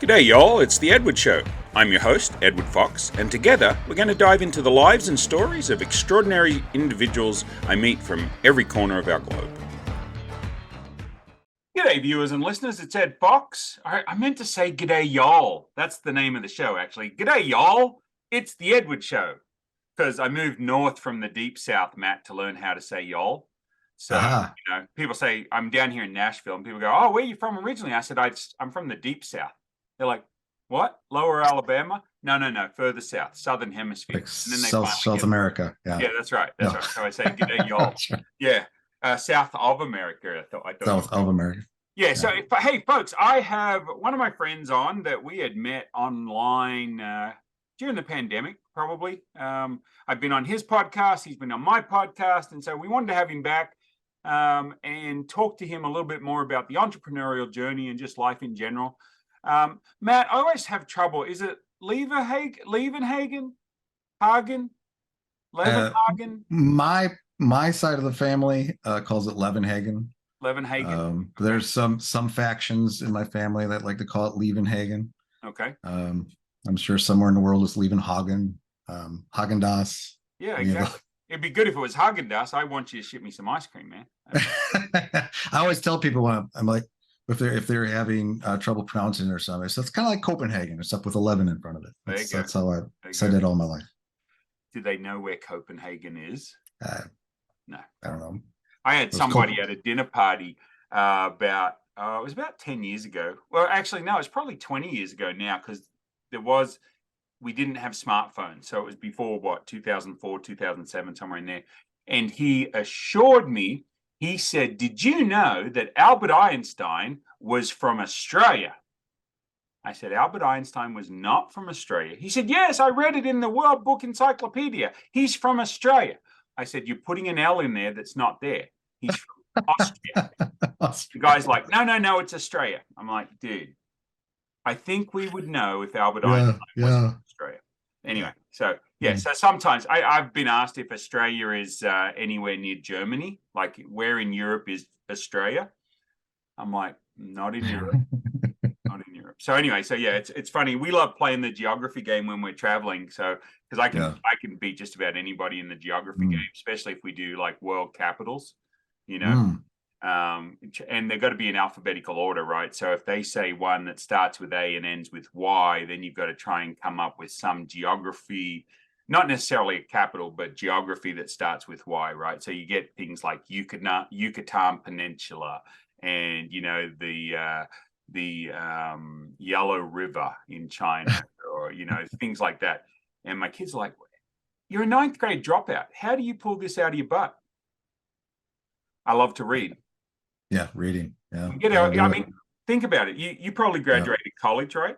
G'day y'all, it's The Edward Show. I'm your host, Edward Fox, and together we're going to dive into the lives and stories of extraordinary individuals I meet from every corner of our globe. G'day viewers and listeners, it's Ed Fox. I meant to say g'day y'all. That's the name of the show actually. G'day y'all, it's The Edward Show. Because I moved north from the deep south, Matt, to learn how to say y'all. So, people say, I'm down here in Nashville, and people go, oh, where are you from originally? I said, I'm from the deep south. They're like, what? Lower Alabama? No, further south, southern hemisphere. Like and then they South America. Yeah, that's right. That's right. So I say, g'day, y'all. Right. Yeah, south of America. I thought south of America. Yeah, so, hey, folks, I have one of my friends on that we had met online during the pandemic, probably. I've been on his podcast. He's been on my podcast. And so we wanted to have him back and talk to him a little bit more about the entrepreneurial journey and just life in general. Matt, I always have trouble. Is it Levenhagen? Levenhagen? My side of the family calls it Levenhagen. Levenhagen. Okay. There's some factions in my family that like to call it Levenhagen. Okay. I'm sure somewhere in the world it's Levenhagen, Häagen-Dazs. Yeah, exactly. It'd be good if it was Häagen-Dazs. I want you to ship me some ice cream, man. I always tell people when I'm like, if they're having trouble pronouncing it or something, so it's kind of like Copenhagen, except with 11 in front of it. That's how I said it all my life. Do they know where Copenhagen is? No, I don't know. I had somebody at a dinner party it was about 10 years ago. Well, actually, no, it's probably 20 years ago now because we didn't have smartphones. So it was before 2004, 2007, somewhere in there. And he assured me, he said, did you know that Albert Einstein was from Australia? I said, Albert Einstein was not from Australia. He said, yes, I read it in the World Book Encyclopedia. He's from Australia. I said, you're putting an L in there that's not there. He's from Austria. The guy's like, no, it's Australia. I'm like, dude, I think we would know if Albert Einstein was from Australia. Anyway, so so sometimes I've been asked if Australia is anywhere near Germany, like where in Europe is Australia? I'm like, not in Europe. Not in Europe. So anyway, it's funny. We love playing the geography game when we're traveling. So because I can beat just about anybody in the geography game, especially if we do like world capitals, and they've got to be in alphabetical order, right? So if they say one that starts with A and ends with Y, then you've got to try and come up with some geography, not necessarily a capital, but geography that starts with Y, right? So you get things like Yucatan Peninsula and, the Yellow River in China or, things like that. And my kids are like, you're a ninth grade dropout. How do you pull this out of your butt? I love to read. Yeah, reading. Yeah. Think about it. You probably graduated college, right?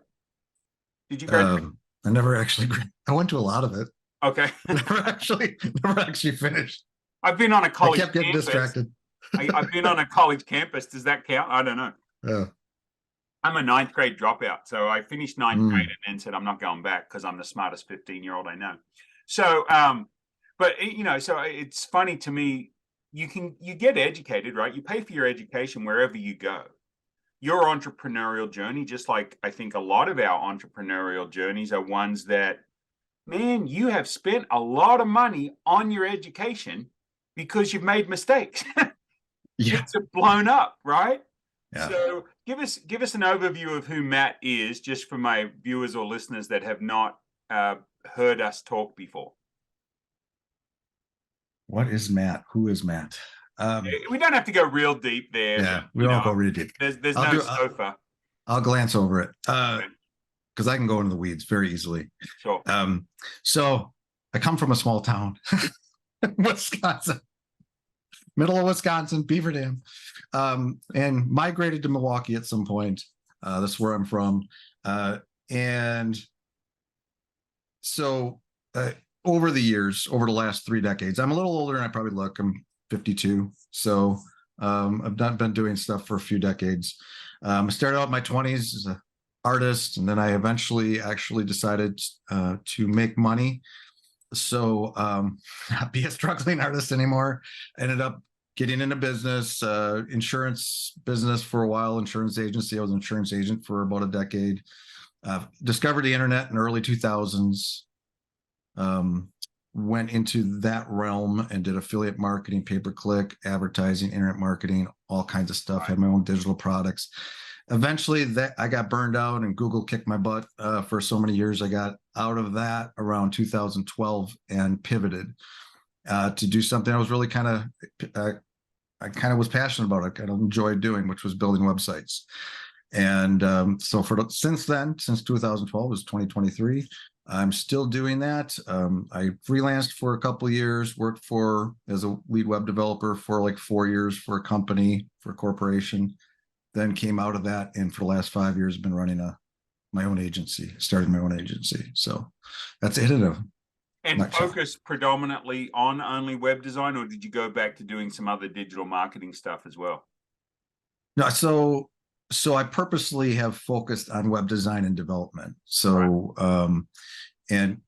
Did you graduate? I never actually. I went to a lot of it. Okay. never actually finished. I've been on a college. I kept getting distracted. I've been on a college campus. Does that count? I don't know. Yeah. I'm a ninth grade dropout, so I finished ninth grade and then said I'm not going back because I'm the smartest 15-year-old I know. So, but so it's funny to me. You get educated, right? You pay for your education wherever you go. Your entrepreneurial journey, just like I think a lot of our entrepreneurial journeys are ones that, man, you have spent a lot of money on your education because you've made mistakes. It's blown up, right? Yeah. So give us an overview of who Matt is, just for my viewers or listeners that have not heard us talk before. What is Matt? Who is Matt? We don't have to go real deep there. Yeah, we don't go real deep. There's no sofa. I'll glance over it because I can go into the weeds very easily. Sure. So I come from a small town, Wisconsin, middle of Wisconsin, Beaver Dam, and migrated to Milwaukee at some point. That's where I'm from, and so. Over the last 3 decades, I'm a little older than I probably look. I'm 52. So I've been doing stuff for a few decades. I started out in my 20s as an artist, and then I eventually actually decided to make money. So not be a struggling artist anymore. I ended up getting into business, insurance business for a while, insurance agency. I was an insurance agent for about a decade. Discovered the internet in the early 2000s. Went into that realm and did affiliate marketing, pay-per-click, advertising, internet marketing, all kinds of stuff. Right. Had my own digital products. Eventually, that I got burned out, and Google kicked my butt for so many years. I got out of that around 2012 and pivoted to do something I was really I kind of was passionate about. I kind of enjoyed doing, which was building websites. And so since then, since 2012 is 2023, I'm still doing that. I freelanced for a couple of years, worked as a lead web developer for like 4 years for a company, for a corporation, then came out of that. And for the last 5 years, I've been running my own agency, started my own agency. So that's it in a And nutshell. focus predominantly on only web design, or did you go back to doing some other digital marketing stuff as well? No, so I purposely have focused on web design and development. So and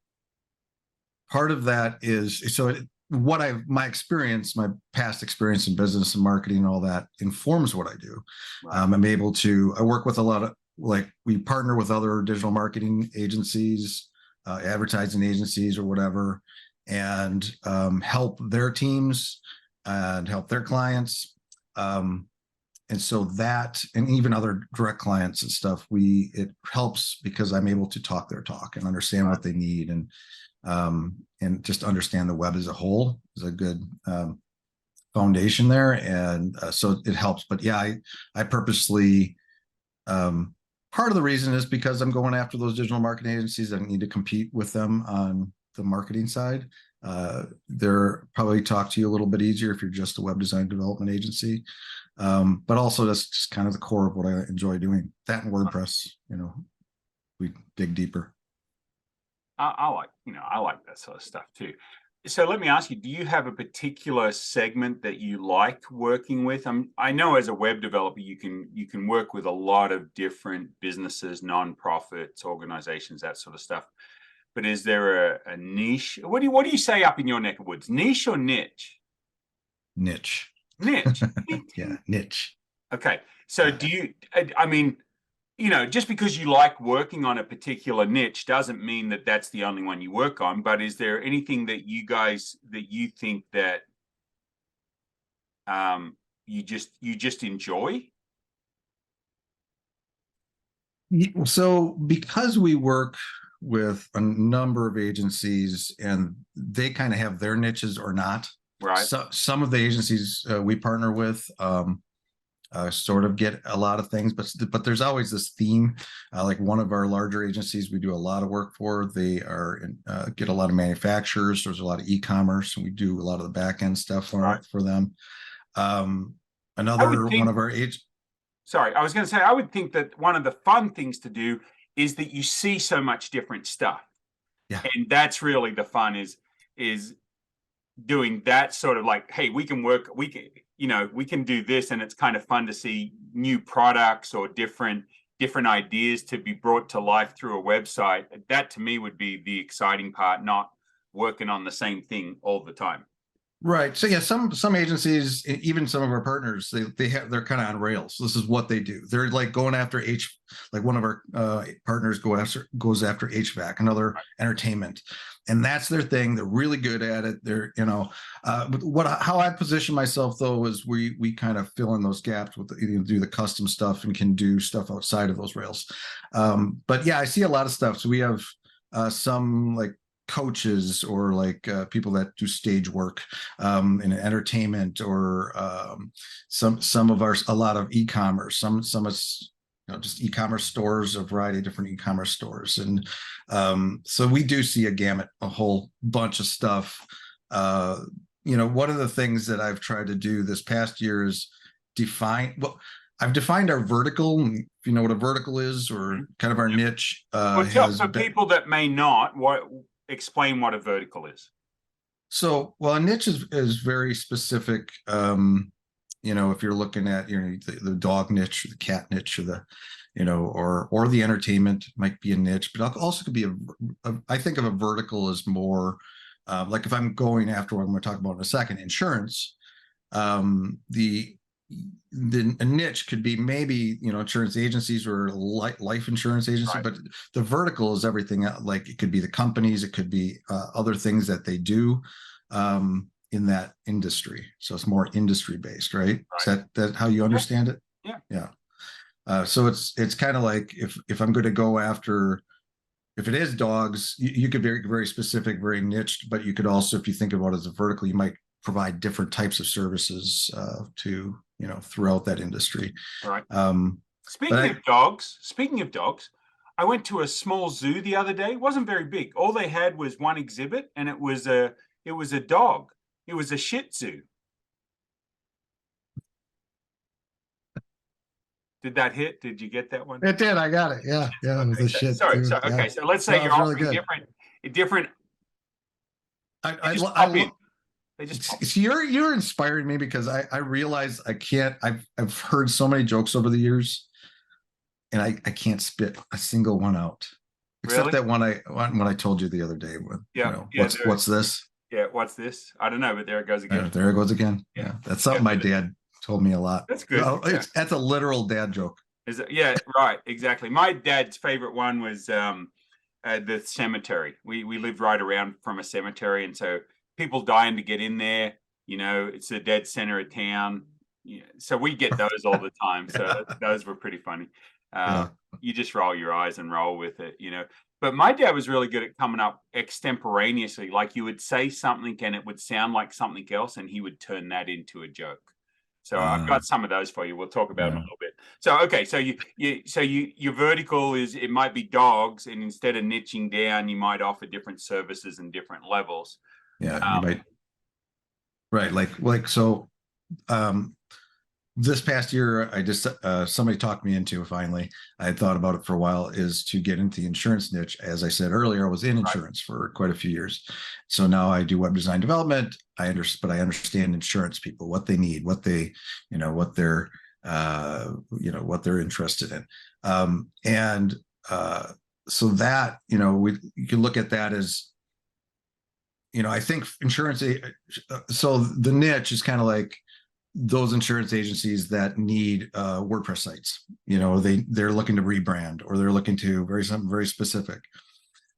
part of that is my experience, my past experience in business and marketing and all that informs what I do. Right. I work with a lot of, like, we partner with other digital marketing agencies, advertising agencies or whatever, and help their teams and help their clients. And so that, and even other direct clients and stuff, it helps because I'm able to talk their talk and understand what they need, and just understand the web as a whole is a good foundation there. And so it helps. But yeah, I purposely, part of the reason is because I'm going after those digital marketing agencies. I need to compete with them on the marketing side. They're probably talk to you a little bit easier if you're just a web design development agency. But also that's just kind of the core of what I enjoy doing. That and WordPress, we dig deeper. I like that sort of stuff too. So let me ask you, do you have a particular segment that you like working with? I know as a web developer, you can work with a lot of different businesses, nonprofits, organizations, that sort of stuff. But is there a niche? What do you say up in your neck of woods? Niche or niche? Niche. Niche. Yeah, niche. Okay. So do you, I mean, just because you like working on a particular niche doesn't mean that that's the only one you work on. But is there anything that you think that you just enjoy? So because we work with a number of agencies and they kind of have their niches or not. Right. So some of the agencies we partner with sort of get a lot of things, but there's always this theme. Like one of our larger agencies we do a lot of work for, they get a lot of manufacturers. There's a lot of e-commerce, and we do a lot of the back end stuff for them. One of our agents. Sorry, I was going to say, I would think that one of the fun things to do is that you see so much different stuff. Yeah. And that's really the fun is doing that sort of like, hey, we can do this, and it's kind of fun to see new products or different ideas to be brought to life through a website. That to me would be the exciting part, not working on the same thing all the time. Right. So yeah, some agencies, even some of our partners, they're kind of on rails. This is what they do. They're like going after like one of our partners goes after HVAC, another entertainment, and that's their thing. They're really good at it. They're how I position myself though is we kind of fill in those gaps with do the custom stuff and can do stuff outside of those rails. But yeah, I see a lot of stuff. So we have some like coaches or like people that do stage work in entertainment, or a lot of e-commerce, some is just e-commerce stores, a variety of different e-commerce stores. And so we do see a whole bunch of stuff. One of the things that I've tried to do this past year is I've defined our vertical, if you know what a vertical is, or kind of our niche. For people that may not, explain what a vertical is. So, well, a niche is very specific. If you're looking at the dog niche, or the cat niche, or or the entertainment might be a niche, but also could be I think of a vertical as more like if I'm going after what I'm going to talk about in a second, insurance. a niche could be maybe, insurance agencies or life insurance agency, Right. but the vertical is everything. Like it could be the companies, it could be other things that they do in that industry. So it's more industry based, right? Is Right. that how you understand it? Yeah. Yeah. So it's kind of like if I'm going to go after, if it is dogs, you could be very, very specific, very niched, but you could also, if you think about it as a vertical, you might provide different types of services to, throughout that industry. All right. Um, but Speaking of dogs, I went to a small zoo the other day. It wasn't very big. All they had was one exhibit, and it was a dog. It was a Shih Tzu. Did that hit? Did you get that one? it did. I got it. Yeah. Yeah. It was Okay. a So, shit sorry. too. So Yeah. okay. So let's say No, you're it's really offering good. different. They just I pop in. look. They just pop. So you're inspiring me because I realize I can't. I've heard so many jokes over the years, and I can't spit a single one out, except Really? that one when I told you the other day. With Yeah. Yeah. what's this? Yeah. What's this? I don't know, but there it goes again. There it goes again. Yeah. Yeah, that's something Yeah. my dad told me a lot. That's good. Yeah. That's a literal dad joke. Is it? Yeah. Right. Exactly. My dad's favorite one was the cemetery. We lived right around from a cemetery, and so people dying to get in there. It's the dead center of town. Yeah, so we get those all the time. So those were pretty funny. Yeah. You just roll your eyes and roll with it. But my dad was really good at coming up extemporaneously. Like you would say something and it would sound like something else, and he would turn that into a joke. So I've got some of those for you. We'll talk about them a little bit. So okay, so your vertical is, it might be dogs, and instead of niching down, you might offer different services and different levels. Yeah, you might. Right, like so. This past year, I just somebody talked me into, finally. I had thought about it for a while, is to get into the insurance niche. As I said earlier, I was in insurance for quite a few years, so now I do web design development. But I understand insurance people, what they need, what they, what they're, what they're interested in, and so that, you can look at that as, I think insurance. So the niche is kind of like those insurance agencies that need WordPress sites. They're looking to rebrand, or they're looking to something very specific.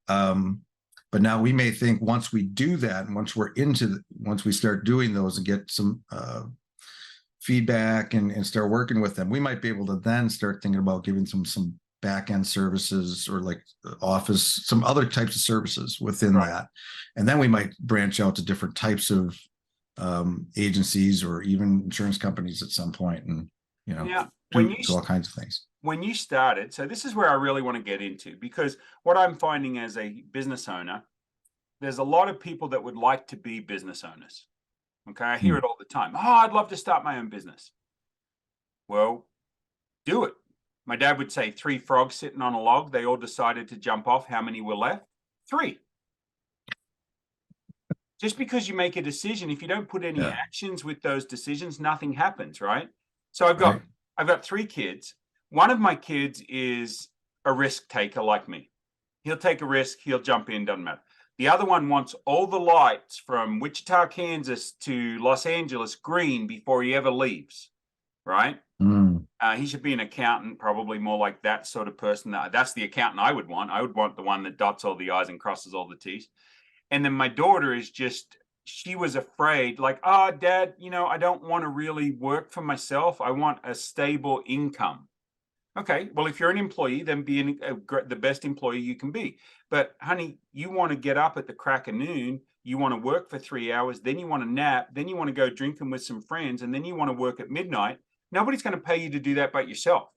But now we may think, once we do that, and once we start doing those and get some feedback and start working with them, we might be able to then start thinking about giving some back end services, or like Office, some other types of services within that. And then we might branch out to different types of agencies, or even insurance companies at some point, and do all kinds of things. When you started, so this is where I really want to get into, because what I'm finding as a business owner, there's a lot of people that would like to be business owners. Okay, I hear it all the time. Oh, I'd love to start my own business. Well, do it. My dad would say 3 frogs sitting on a log. They all decided to jump off. How many were left? 3. Just because you make a decision, if you don't put any actions with those decisions, nothing happens, right? So I've got 3 kids. One of my kids is a risk taker like me. He'll take a risk, he'll jump in, doesn't matter. The other one wants all the lights from Wichita, Kansas to Los Angeles green before he ever leaves, right? He should be an accountant, probably more like that sort of person. That's the accountant I would want. I would want the one that dots all the I's and crosses all the T's. And then my daughter is she was afraid, like, oh, Dad, I don't want to really work for myself. I want a stable income. Okay, well, if you're an employee, then be the best employee you can be. But honey, you want to get up at the crack of noon, you want to work for 3 hours, then you want to nap, then you want to go drinking with some friends, and then you want to work at midnight. Nobody's going to pay you to do that but yourself.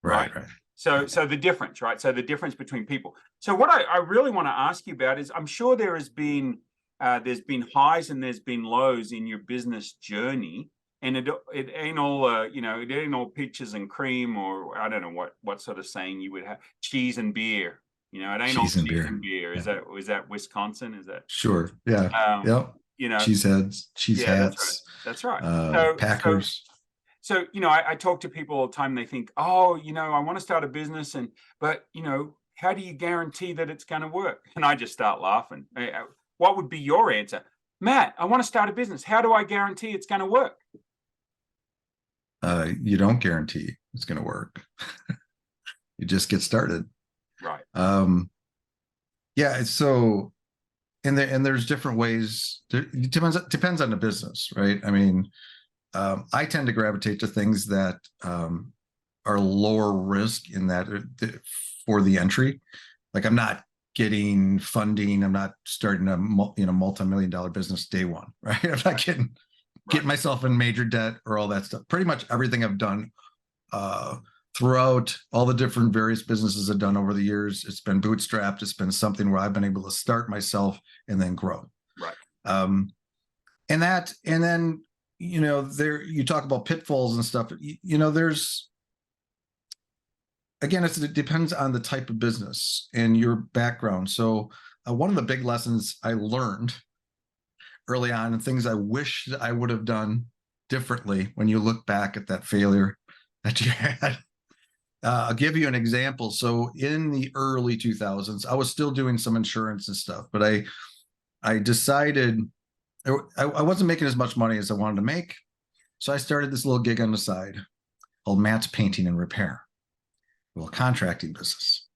Right. So the difference, right? So the difference between people. So what I really want to ask you about is, I'm sure there's been highs and there's been lows in your business journey, and it ain't all it ain't all peaches and cream, or I don't know what sort of saying you would have, cheese and beer. It ain't all cheese and beer. Is that Wisconsin? Is that? Sure. Yeah. Yep. Cheese heads, cheese hats. That's right. Packers. So, I talk to people all the time. They think, oh, I want to start a business, but how do you guarantee that it's going to work? And I just start laughing. What would be your answer? Matt, I want to start a business. How do I guarantee it's going to work? You don't guarantee it's going to work. You just get started. Right. Um, yeah. So, and there's different ways. It depends on the business, right? I mean, I tend to gravitate to things that are lower risk in that for the entry. Like I'm not getting funding. I'm not starting a multi-million-dollar business day one, right? I'm not getting myself in major debt or all that stuff. Pretty much everything I've done uh, throughout all the different various businesses I've done over the years, it's been bootstrapped. It's been something where I've been able to start myself and then grow. Right. Um, and then there you talk about pitfalls and stuff. There's again, it depends on the type of business and your background. So one of the big lessons I learned early on and things I wish that I would have done differently when you look back at that failure that you had. I'll give you an example. So in the early 2000s, I was still doing some insurance and stuff, but I decided I wasn't making as much money as I wanted to make. So I started this little gig on the side called Matt's Painting and Repair, a little contracting business.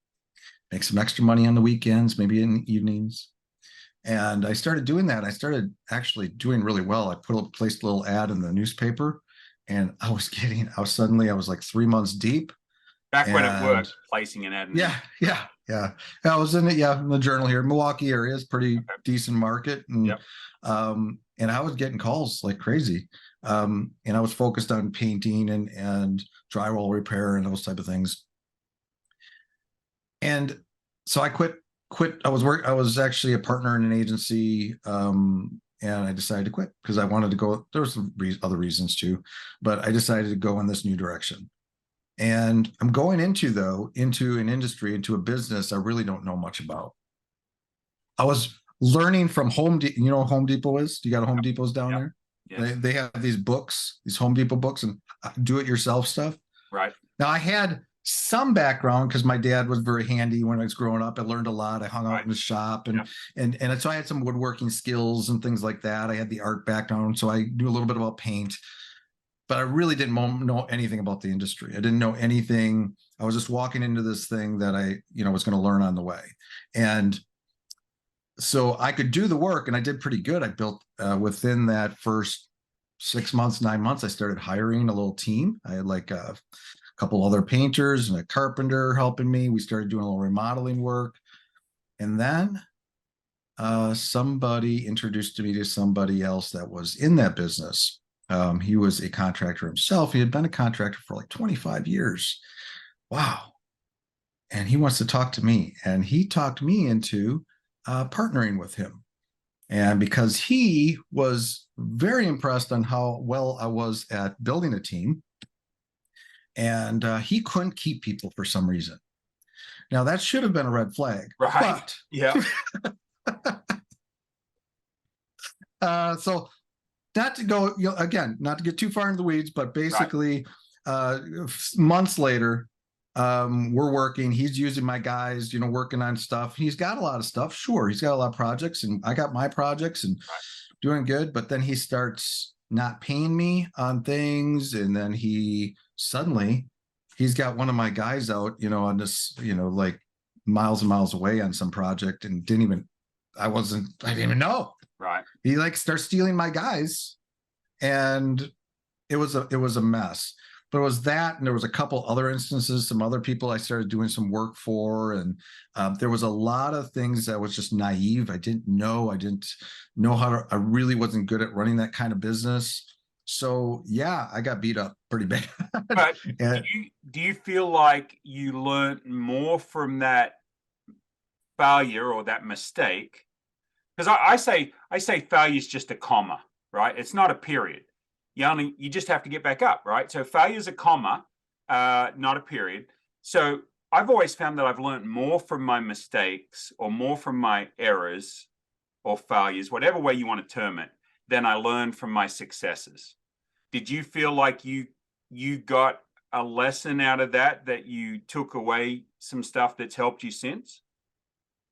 Make some extra money on the weekends, maybe in the evenings. And I started doing that. I started actually doing really well. Placed a little ad in the newspaper, and I was like 3 months deep. Back when it And worked, placing an ad. yeah. I was in it, in the journal here. Milwaukee area is pretty decent market, and and I was getting calls like crazy. And I was focused on painting and drywall repair and those type of things. And so I quit. I was actually a partner in an agency, and I decided to quit because I wanted to go. There were some other reasons too, but I decided to go in this new direction. And I'm going into an industry, into a business I really don't know much about. I was learning from Home Depot. You know what Home Depot is? You got a Home Depot's down there? Yes. They have these books, these Home Depot books and do-it-yourself stuff. Right. Now I had some background because my dad was very handy when I was growing up. I learned a lot. I hung out in the shop and so I had some woodworking skills and things like that. I had the art background, so I knew a little bit about paint. But I really didn't know anything about the industry. I didn't know anything. I was just walking into this thing that I, was going to learn on the way. And so I could do the work, and I did pretty good. I built within that first 6 months, 9 months, I started hiring a little team. I had like a couple other painters and a carpenter helping me. We started doing a little remodeling work. And then somebody introduced me to somebody else that was in that business. He was a contractor himself. He had been a contractor for like 25 years. Wow. And he wants to talk to me. And he talked me into partnering with him. And because he was very impressed on how well I was at building a team, and he couldn't keep people for some reason. Now, that should have been a red flag. Right. So not to go, again, not to get too far into the weeds, but basically months later, we're working. He's using my guys, working on stuff. He's got a lot of stuff. Sure. He's got a lot of projects, and I got my projects and doing good. But then he starts not paying me on things. And then he's got one of my guys out, on this, like miles and miles away on some project, and I didn't even know. Right. He starts stealing my guys, and it was a mess. But it was that, and there was a couple other instances, some other people I started doing some work for, and there was a lot of things that was just naive. I didn't know how to. I really wasn't good at running that kind of business. So yeah, I got beat up pretty bad. But do you feel like you learned more from that failure or that mistake? Because I say failure is just a comma, right? It's not a period. You just have to get back up, right? So failure is a comma, not a period. So I've always found that I've learned more from my mistakes or more from my errors or failures, whatever way you want to term it, than I learned from my successes. Did you feel like you got a lesson out of that you took away some stuff that's helped you since?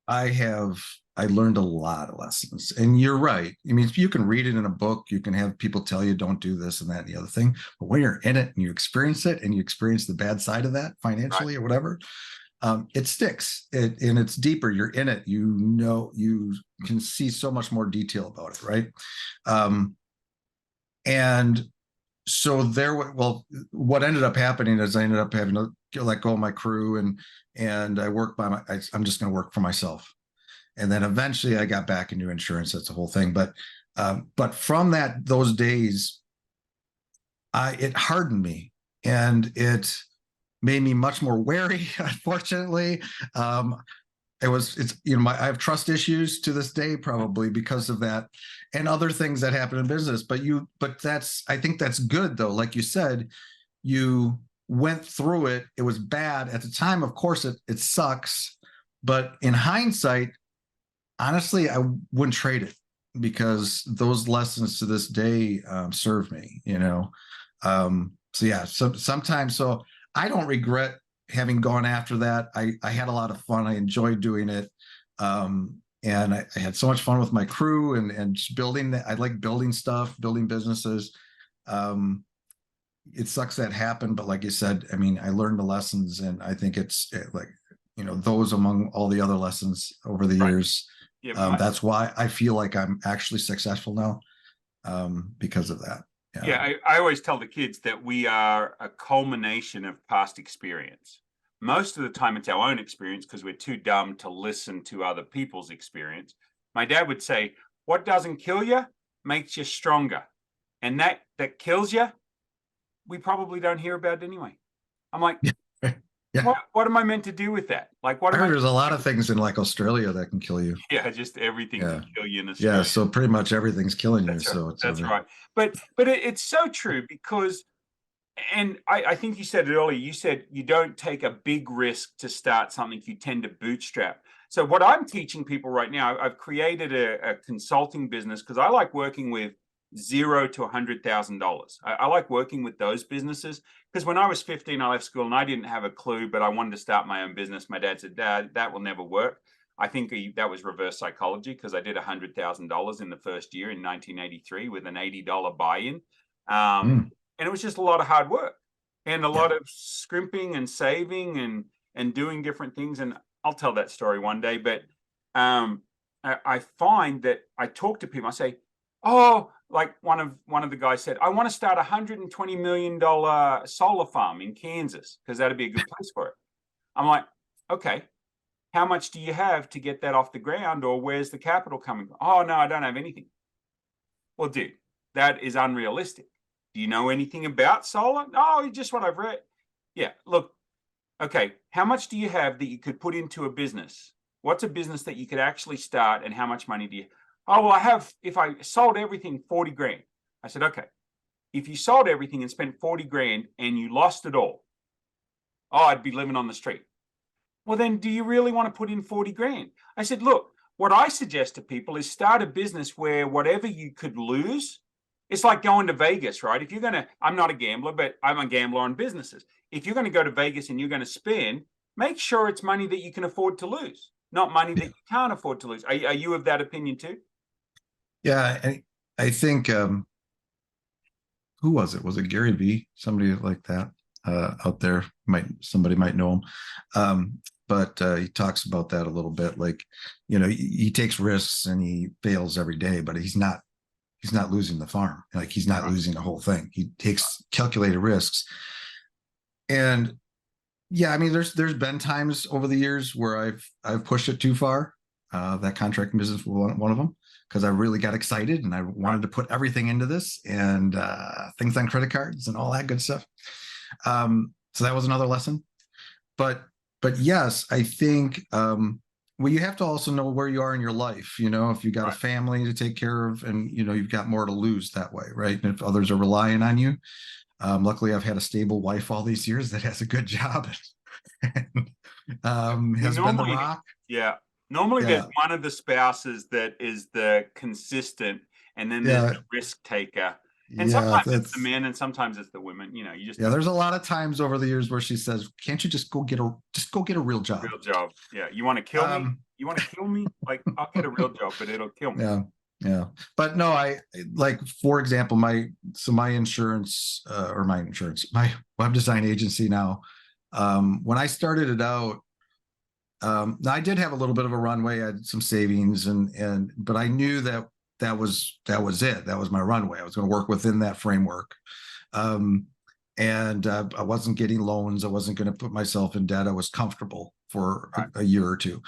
I have I learned a lot of lessons. And you're right. I mean, you can read it in a book, you can have people tell you don't do this and that and the other thing. But when you're in it and you experience it and you experience the bad side of that Right. financially or whatever, it sticks. And it's deeper. You're in it. You know, you can see so much more detail about it, right? And so well, what ended up happening is I ended up having to let go of my crew, and I work I'm just going to work for myself. And then eventually I got back into insurance. That's the whole thing. But from those days, it hardened me, and it made me much more wary. Unfortunately, I have trust issues to this day, probably because of that, and other things that happen in business. But I think that's good though. Like you said, you went through it. It was bad at the time. Of course, it sucks. But in hindsight, honestly, I wouldn't trade it, because those lessons to this day serve me, so yeah, sometimes, so I don't regret having gone after that. I had a lot of fun. I enjoyed doing it. And I had so much fun with my crew and just building that. I like building stuff, building businesses. It sucks that happened, but like you said, I mean, I learned the lessons, and I think it's like, those among all the other lessons over the Right. years. Yeah. That's why I feel like I'm actually successful now, because of that. Yeah, I always tell the kids that we are a culmination of past experience. Most of the time, it's our own experience because we're too dumb to listen to other people's experience. My dad would say, "What doesn't kill you makes you stronger," and that kills you, we probably don't hear about it anyway. I'm like, Yeah. what am I meant to do with that? Like, what I am heard I? there's a lot of things in like Australia that can kill you. Yeah, just everything Yeah. can kill you in Yeah. Australia. So pretty much everything's killing you. That's right. So it's That's right. But it's so true because, and I think you said it earlier, you said you don't take a big risk to start something, you tend to bootstrap. So what I'm teaching people right now, I've created a consulting business because I like working with $0 to $100,000. I like working with those businesses because when I was 15, I left school and I didn't have a clue, but I wanted to start my own business. My dad said, "Dad, that will never work." I think that was reverse psychology because I did $100,000 in the first year in 1983 with an $80 buy-in. And it was just a lot of hard work and a yeah. lot of scrimping and saving and doing different things. And I'll tell that story one day. But I find that I talk to people. I say, "Oh, like one of the guys said, I want to start $120 million solar farm in Kansas because that'd be a good place for it." I'm like, "Okay, how much do you have to get that off the ground, or where's the capital coming from?" "Oh no, I don't have anything." Well, dude, that is unrealistic. Do you know anything about solar? No, just what I've read. Yeah, look, okay, how much do you have that you could put into a business? What's a business that you could actually start, and how much money do you? "Oh, well, I have, if I sold everything, 40 grand. I said, "Okay, if you sold everything and spent 40 grand and you lost it all, oh, I'd be living on the street." "Well, then do you really want to put in 40 grand? I said, "Look, what I suggest to people is start a business where whatever you could lose, it's like going to Vegas, right? If you're going to, I'm not a gambler, but I'm a gambler on businesses. If you're going to go to Vegas and you're going to spend, make sure it's money that you can afford to lose, not money that you can't afford to lose." Are you of that opinion too? Yeah. I think, who was it? Was it Gary Vee? Somebody like that out there, somebody might know him. But he talks about that a little bit. Like, he takes risks and he fails every day, but he's not losing the farm. Like, he's not losing the whole thing. He takes calculated risks. And yeah, I mean, there's been times over the years where I've pushed it too far. That contracting business was one of them, because I really got excited and I wanted to put everything into this, and things on credit cards and all that good stuff. So that was another lesson. But yes, I think, well, you have to also know where you are in your life. If you got a family to take care of, and you've got more to lose that way, right? And if others are relying on you. Luckily, I've had a stable wife all these years that has a good job and has been the rock. Yeah. Normally, Yeah. there's one of the spouses that is the consistent, and then there's the risk taker. And Yeah, sometimes it's the men, and sometimes it's the women. You just there's a lot of times over the years where she says, "Can't you just go get a real job?" Real job. Yeah. You want to kill me? You want to kill me? Like, I'll get a real job, but it'll kill me. Yeah. Yeah. But no, like, for example, my insurance, my web design agency now, when I started it out, now I did have a little bit of a runway. I had some savings but I knew that was it. That was my runway. I was going to work within that framework. And I wasn't getting loans. I wasn't going to put myself in debt. I was comfortable for a year or two.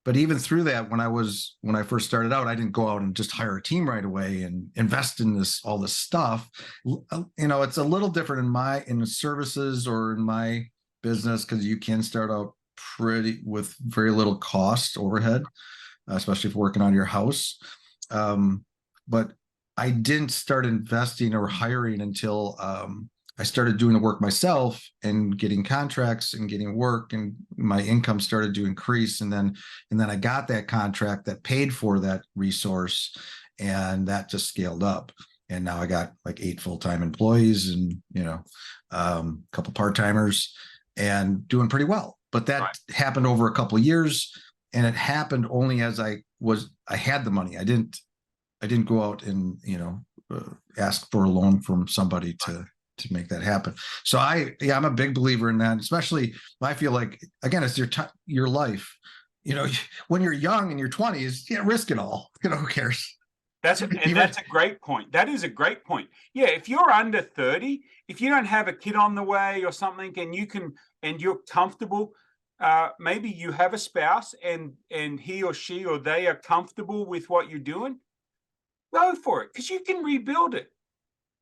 But even through that, when I first started out, I didn't go out and just hire a team right away and invest in all this stuff. It's a little different in the services or in my business, because you can start out with very little cost overhead, especially if working on your house. But I didn't start investing or hiring until I started doing the work myself and getting contracts and getting work, and my income started to increase. And then I got that contract that paid for that resource, and that just scaled up. And now I got like 8 full-time employees and, a couple part-timers, and doing pretty well. But that happened over a couple of years, and it happened only as I had the money. I didn't go out and, ask for a loan from somebody to make that happen. So I'm a big believer in that, especially I feel like, again, it's your life. When you're young in your 20s, risk it all. Who cares? That's a great point. That is a great point. Yeah, if you're under 30, if you don't have a kid on the way or something, and you're comfortable, maybe you have a spouse and he or she or they are comfortable with what you're doing, go for it, because you can rebuild it.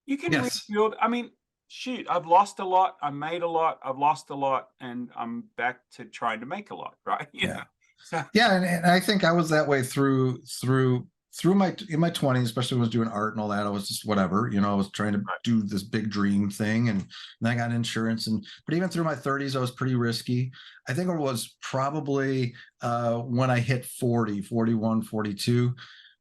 You can rebuild. I mean, shoot, I've lost a lot, I made a lot, I've lost a lot, and I'm back to trying to make a lot, right? Yeah. So, and I think I was that way through in my 20s, especially when I was doing art and all that. I was just whatever, I was trying to do this big dream thing, and then I got insurance. But even through my 30s, I was pretty risky. I think it was probably when I hit 40, 41, 42,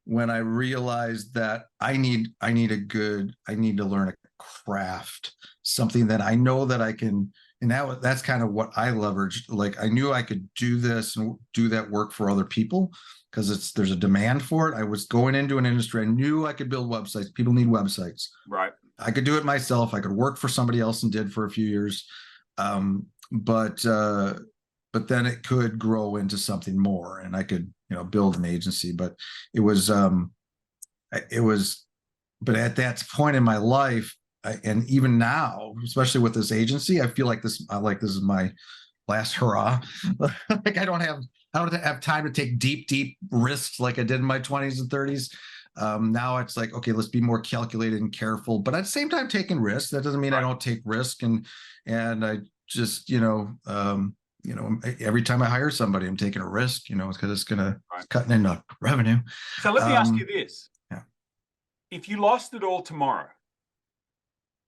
when I realized that I need to learn a craft, something that I know that I can. And that's kind of what I leveraged. Like, I knew I could do this and do that work for other people, because there's a demand for it. I was going into an industry. I knew I could build websites. People need websites. Right. I could do it myself. I could work for somebody else, and did for a few years. But then it could grow into something more, and I could, build an agency. But but at that point in my life, and even now, especially with this agency, I feel like this is my last hurrah. Like, I don't have time to take deep risks like I did in my 20s and 30s. Now it's like, okay, let's be more calculated and careful, but at the same time taking risks. That doesn't mean I don't take risk. And I just, every time I hire somebody, I'm taking a risk, because it's going to cutting into revenue. So let me ask you this. Yeah. If you lost it all tomorrow,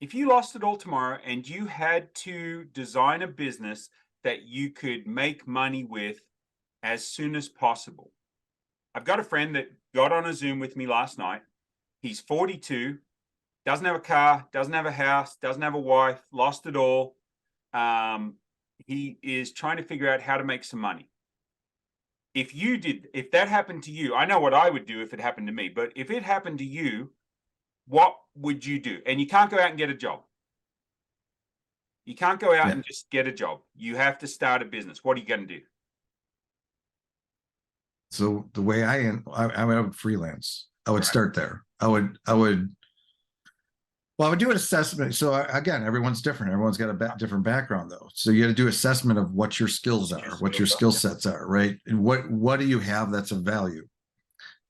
and you had to design a business that you could make money with as soon as possible. I've got a friend that got on a Zoom with me last night. He's 42, doesn't have a car, doesn't have a house, doesn't have a wife, lost it all. He is trying to figure out how to make some money. If that happened to you, I know what I would do if it happened to me, but if it happened to you, what would you do? And you can't go out and get a job. You can't go out and just get a job. You have to start a business. What are you going to do? So the way I would freelance. I would start there. I would do an assessment. So again, everyone's different. Everyone's got a different background, though. So you got to do assessment of what your skills are, what your skill sets are, right? And what do you have that's of value?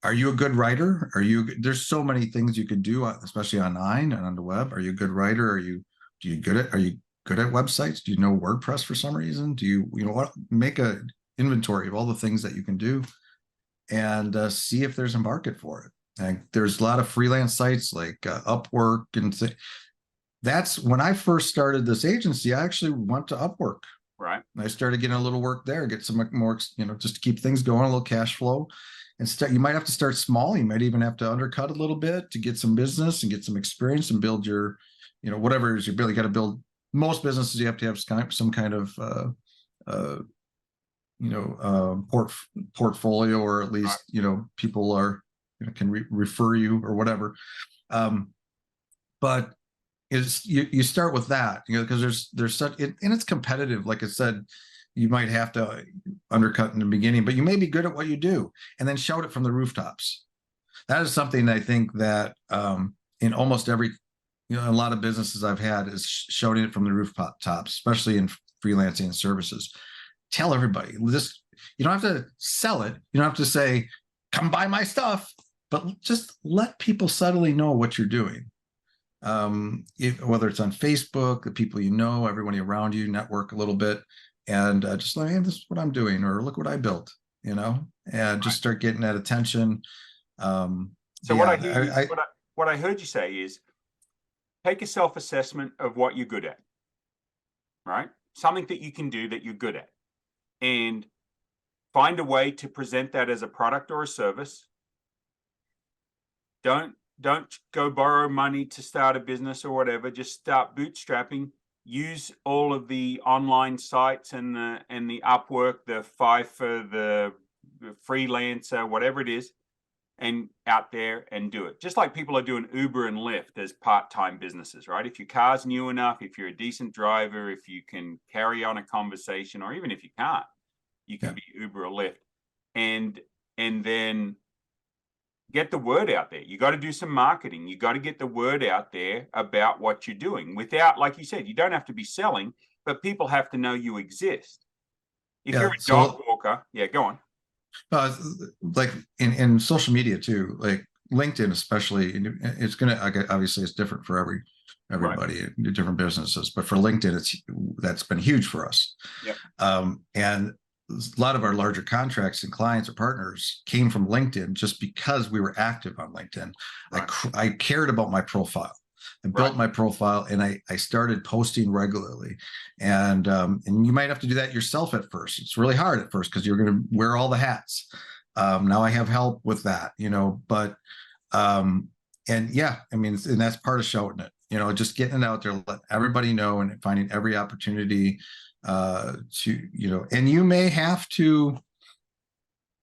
Are you a good writer? There's so many things you could do, especially online and on the web. Are you a good writer? Are you good at websites? Do you know WordPress for some reason? Do you make a inventory of all the things that you can do, and see if there's a market for it. And there's a lot of freelance sites like Upwork, and that's when I first started this agency. I actually went to Upwork. Right. And I started getting a little work there, get some more, just to keep things going, a little cash flow. And you might have to start small. You might even have to undercut a little bit to get some business and get some experience and build your, whatever it is you're building. You got to build. Most businesses, you have to have some kind of portfolio, or at Right. least, people are, can refer you or whatever. But is you start with that, because there's such and it's competitive. Like I said, you might have to undercut in the beginning, but you may be good at what you do, and then shout it from the rooftops. That is something I think that in almost every, a lot of businesses I've had is shouting it from the rooftops, especially in freelancing and services. Tell everybody, just, you don't have to sell it. You don't have to say, come buy my stuff, but just let people subtly know what you're doing. Whether it's on Facebook, the people everyone around you, network a little bit, and just like, hey, this is what I'm doing, or look what I built, and just start getting that attention. So what I hear you, what I heard you say is, take a self-assessment of what you're good at, right? Something that you can do that you're good at, and find a way to present that as a product or a service. Don't go borrow money to start a business or whatever. Just start bootstrapping. Use all of the online sites and the Upwork, the Fiverr, the freelancer, whatever it is, and out there and do it. Just like people are doing Uber and Lyft as part-time businesses, right? If your car's new enough, if you're a decent driver, if you can carry on a conversation, or even if you can't, you can be Uber or Lyft, and then get the word out there. You got to do some marketing. You got to get the word out there about what you're doing without, like you said, you don't have to be selling, but people have to know you exist. If you're a dog walker, go on. Like in social media too, like LinkedIn especially, it's obviously it's different for everybody, right, different businesses, but for LinkedIn, that's been huge for us. Yep. And a lot of our larger contracts and clients or partners came from LinkedIn just because we were active on LinkedIn. Right. I cared about my profile. I built my profile, and I started posting regularly, and you might have to do that yourself at first. It's really hard at first because you're going to wear all the hats. Now I have help with that, but and that's part of shouting it, just getting it out there, let everybody know, and finding every opportunity and you may have to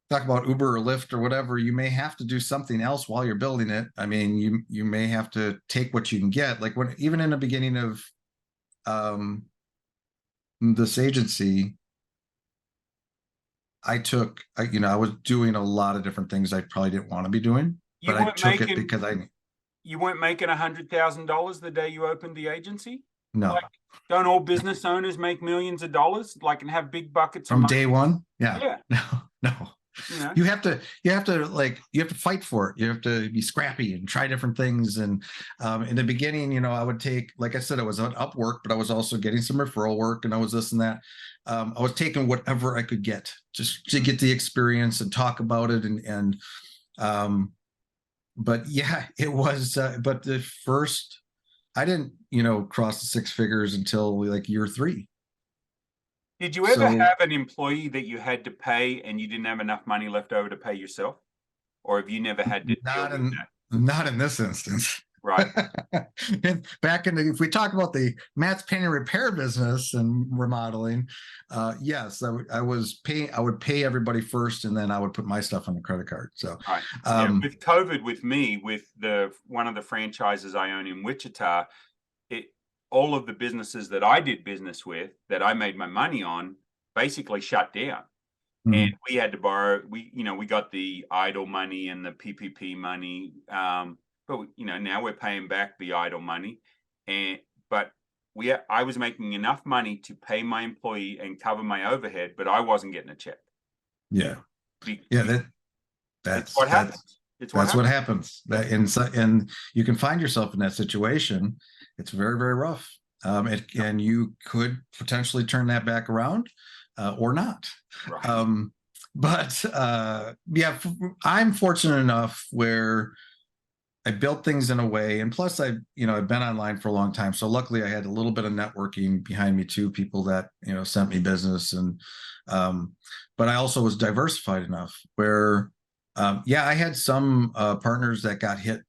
talk about Uber or Lyft or whatever. You may have to do something else while you're building it. I mean, you may have to take what you can get. Like even in the beginning of this agency, I was doing a lot of different things I probably didn't want to be doing, but I took it because you weren't making $100,000 the day you opened the agency. No. Like, don't all business owners make millions of dollars, like, and have big buckets from of money? Day one? Yeah. No. You have to fight for it. You have to be scrappy and try different things. And in the beginning, I would take, like I said, I was on Upwork, but I was also getting some referral work, and I was this and that. I was taking whatever I could get just to get the experience and talk about it. But yeah, it was, but the first, I didn't, cross the six figures until like year 3. Did you ever have an employee that you had to pay and you didn't have enough money left over to pay yourself? Or have you never had to deal with that? Not in this instance. Right. And if we talk about the Matt's Painting Repair business and remodeling, yes, I would pay everybody first, and then I would put my stuff on the credit card. So with COVID, with me, with one of the franchises I own in Wichita, all of the businesses that I did business with, that I made my money on, basically shut down. Mm-hmm. And we had to borrow. We got the idle money and the PPP money, but now we're paying back the idle money. But I was making enough money to pay my employee and cover my overhead, but I wasn't getting a check. Yeah, that's what happens. That's what happens. And you can find yourself in that situation. It's very, very rough. And you could potentially turn that back around or not. Right. But I'm fortunate enough where I built things in a way, and plus I've been online for a long time. So luckily I had a little bit of networking behind me too, people that, sent me business. And, but I also was diversified enough where, I had some partners that got hit.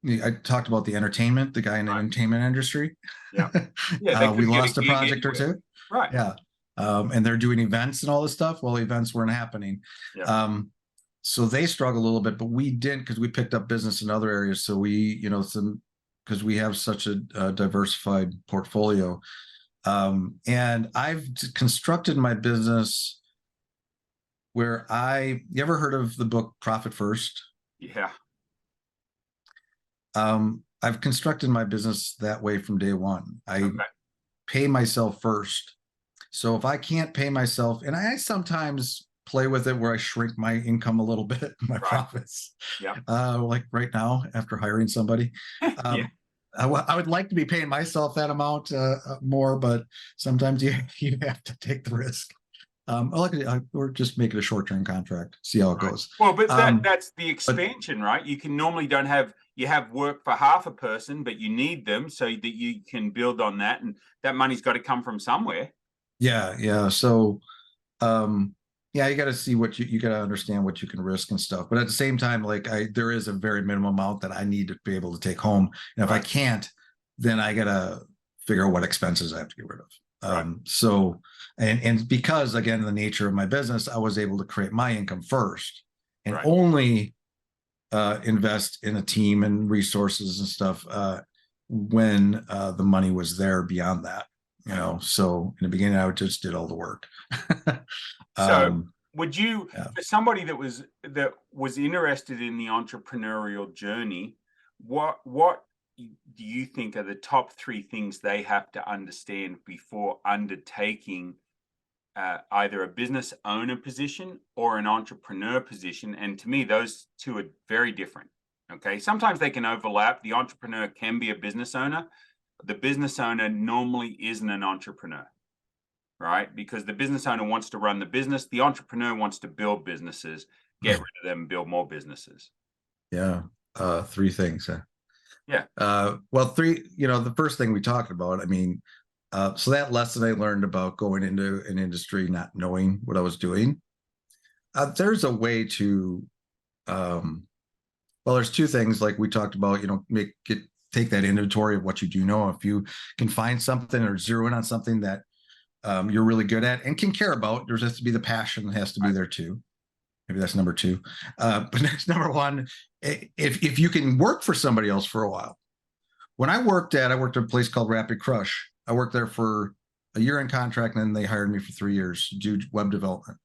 I talked about the guy in the entertainment industry. Yeah. We lost a project or two. Right. Yeah. and they're doing events and all this stuff. Well, events weren't happening. Yeah. So they struggle a little bit, but we didn't, because we picked up business in other areas. So we, because we have such a diversified portfolio. And I've constructed my business where you ever heard of the book Profit First? Yeah. I've constructed my business that way from day one. I Okay. pay myself first. So if I can't pay myself, and I sometimes play with it where I shrink my income a little bit, my Right. profits, Yeah. like right now after hiring somebody. Yeah. I would like to be paying myself that amount more, but sometimes you have to take the risk. Or just make it a short-term contract, see how it Right. goes. Well, but that's the But expansion, right? You can normally don't have you have work for half a person, but you need them so that you can build on that, and that money's got to come from somewhere. yeah. So yeah, you got to see what you got to understand what you can risk and stuff. But at the same time, like there is a very minimum amount that I need to be able to take home. And if I Right. can't, then I got to figure out what expenses I have to get rid of. Right. So, and because again, the nature of my business, I was able to create my income first and Right. only invest in a team and resources and stuff when the money was there beyond that. So in the beginning, I just did all the work. So, would you, Yeah. for somebody that was interested in the entrepreneurial journey, what do you think are the top three things they have to understand before undertaking either a business owner position or an entrepreneur position? And to me, those two are very different. Okay, sometimes they can overlap. The entrepreneur can be a business owner. The business owner normally isn't an entrepreneur, right? Because the business owner wants to run the business. The entrepreneur wants to build businesses, get rid of them, build more businesses. Yeah. Three things. Yeah. Well, three, the first thing we talked about, I mean, so that lesson I learned about going into an industry, not knowing what I was doing, there's a way to, well, there's two things like we talked about, take that inventory of what you do know. If you can find something or zero in on something that you're really good at and can care about, there has to be the passion that has to be Right. there too. Maybe that's number two. But next, number one, if you can work for somebody else for a while. When I worked at a place called Rapid Crush. I worked there for a year in contract, and then they hired me for 3 years to do web development.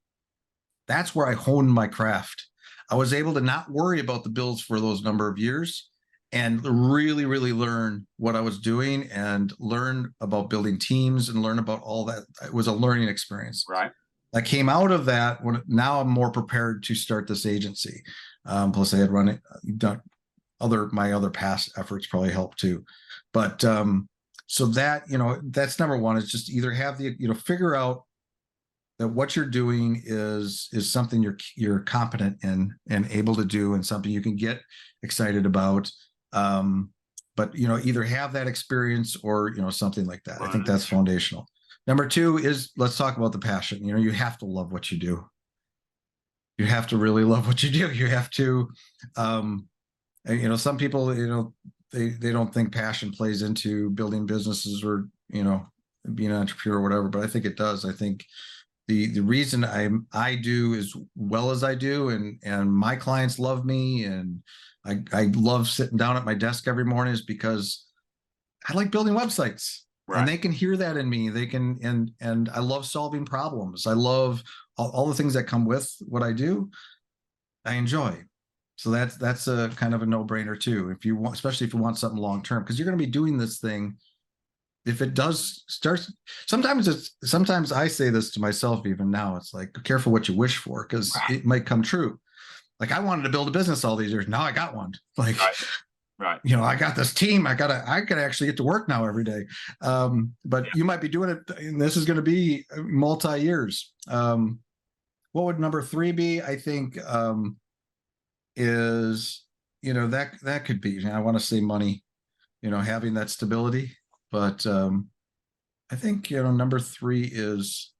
That's where I honed my craft. I was able to not worry about the bills for those number of years and really, really learn what I was doing and learn about building teams and learn about all that. It was a learning experience. Right. I came out of that now I'm more prepared to start this agency. Plus I had done my other past efforts probably helped too. But so that's number one, is just either have figure out that what you're doing is something you're competent in and able to do and something you can get excited about. But either have that experience or something like that. I think that's foundational. Number two is, let's talk about the passion. You have to love what you do. You have to really love what you do. You have to some people they don't think passion plays into building businesses or being an entrepreneur or whatever, but I think it does. I think the reason I do as well as I do, and my clients love me, and I love sitting down at my desk every morning, is because I like building websites. Right. And they can hear that in me. They can, and I love solving problems. I love all the things that come with what I do. I enjoy. So that's a kind of a no-brainer too. If you want, especially if you want something long-term, because you're going to be doing this thing. If it does start, sometimes I say this to myself even now. It's like, be careful what you wish for, because it might come true. Like, I wanted to build a business all these years. Now I got one. Like, right. I got this team. I gotta actually get to work now every day. But you might be doing it, and this is going to be multi-years. What would number three be? I think is that could be. I want to say money. Having that stability. But I think number three is,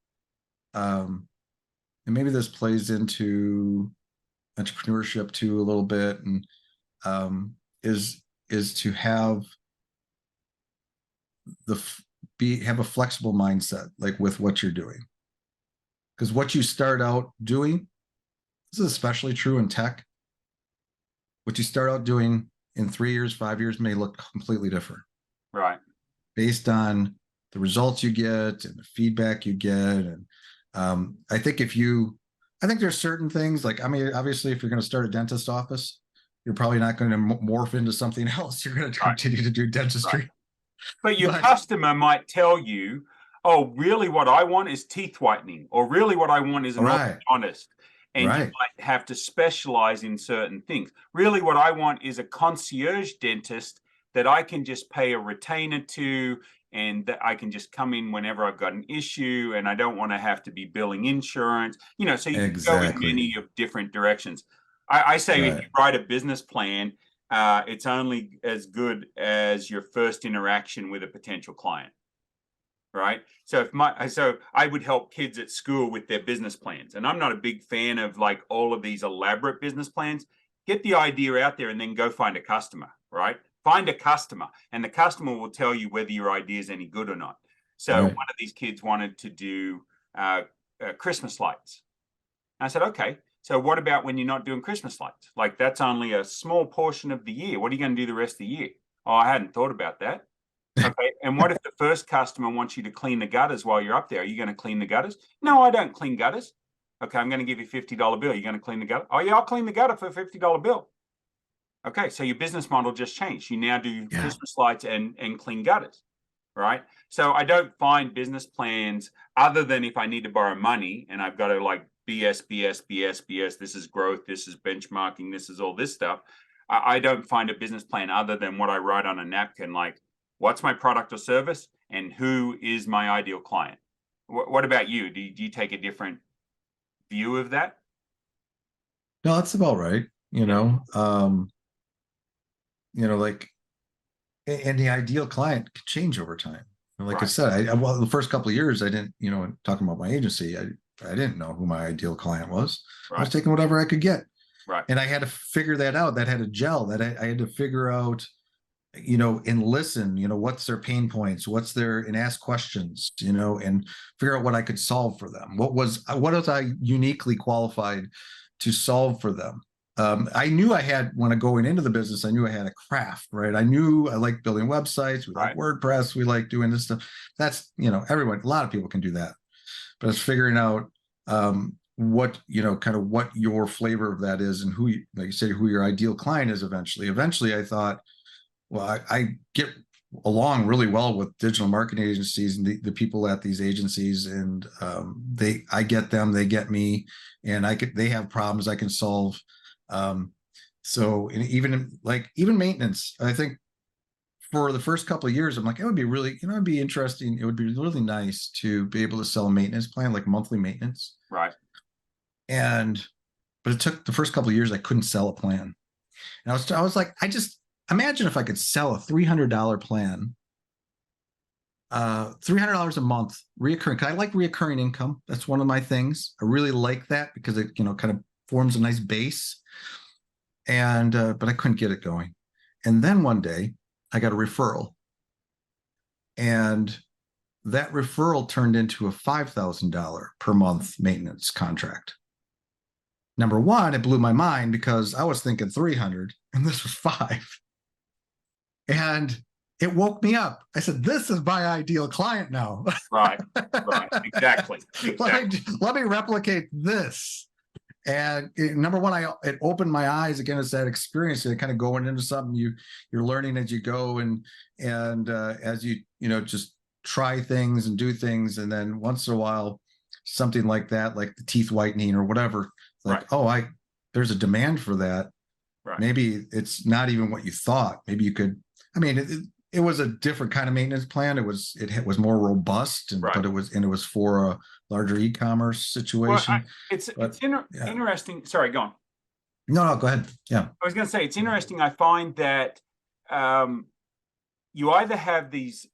and maybe this plays into entrepreneurship too a little bit, and is to have have a flexible mindset, like with what you're doing. Because what you start out doing, this is especially true in tech. What you start out doing in 3 years, 5 years may look completely different. Right. Based on the results you get and the feedback you get. And I think there's certain things like, I mean, obviously, if you're going to start a dentist office, you're probably not going to morph into something else. You're going to Right. continue to do dentistry. Right. But your But customer might tell you, oh, really what I want is teeth whitening, or really what I want is an right, orthodontist. And you right, might have to specialize in certain things. Really what I want is a concierge dentist that I can just pay a retainer to, and that I can just come in whenever I've got an issue, and I don't want to have to be billing insurance. So you can go in exactly, many of different directions. I say if right, you write a business plan, it's only as good as your first interaction with a potential client, right? So I would help kids at school with their business plans, and I'm not a big fan of like all of these elaborate business plans. Get the idea out there and then go find a customer, right? Find a customer, and the customer will tell you whether your idea is any good or not. So right. one of these kids wanted to do Christmas lights. I said, okay, so what about when you're not doing Christmas lights? Like that's only a small portion of the year. What are you going to do the rest of the year? Oh, I hadn't thought about that. Okay. And what if the first customer wants you to clean the gutters while you're up there? Are you going to clean the gutters? No, I don't clean gutters. Okay, I'm going to give you a $50 bill. You're going to clean the gutter? Oh, yeah, I'll clean the gutter for a $50 bill. Okay, so your business model just changed. You now do Yeah, Christmas lights and clean gutters, right? So I don't find business plans other than if I need to borrow money and I've got to like BS. This is growth. This is benchmarking. This is all this stuff. I don't find a business plan other than what I write on a napkin, like what's my product or service and who is my ideal client. What about you? Do you take a different view of that? no, that's about right. Yeah. Like, and the ideal client could change over time. And like I Right. said, well, the first couple of years, I didn't, talking about my agency, I didn't know who my ideal client was. I was Right. taking whatever I could get. Right. And I had to figure that out. That had to gel. That I had to figure out, and listen, what's their pain points, and ask questions, and figure out what I could solve for them. What was I uniquely qualified to solve for them? I knew I had, when I going into the business, I knew I had a craft, right? I knew I like building websites. We like Right. WordPress. We like doing this stuff. That's, everyone, a lot of people can do that, but it's figuring out what, kind of what your flavor of that is and who, like you say, who your ideal client is eventually. I thought, well, I get along really well with digital marketing agencies and the people at these agencies, and I get them, they get me, and they have problems I can solve. So even maintenance, I think for the first couple of years, I'm like, it would be really, it'd be interesting. It would be really nice to be able to sell a maintenance plan, like monthly maintenance. Right. But it took the first couple of years, I couldn't sell a plan. And I was like, imagine if I could sell a $300 plan, $300 a month, reoccurring. I like reoccurring income. That's one of my things. I really like that because it, kind of forms a nice base. And, but I couldn't get it going. And then one day I got a referral, and that referral turned into a $5,000 per month maintenance contract. Number one, it blew my mind because I was thinking 300 and this was 5. And it woke me up. I said, this is my ideal client now. Right. Right. Exactly. Let me replicate this. And number one, it opened my eyes again. It's that experience of kind of going into something you're learning as you go, and as you just try things and do things, and then once in a while, something like that, like the teeth whitening or whatever, like, right. there's a demand for that. Right. Maybe it's not even what you thought. Maybe you could. I mean, it was a different kind of maintenance plan. It was more robust, Right. but it was for a larger e-commerce situation. Well, interesting. Sorry, go on. No, go ahead. Yeah. I was going to say it's interesting. I find that you either have these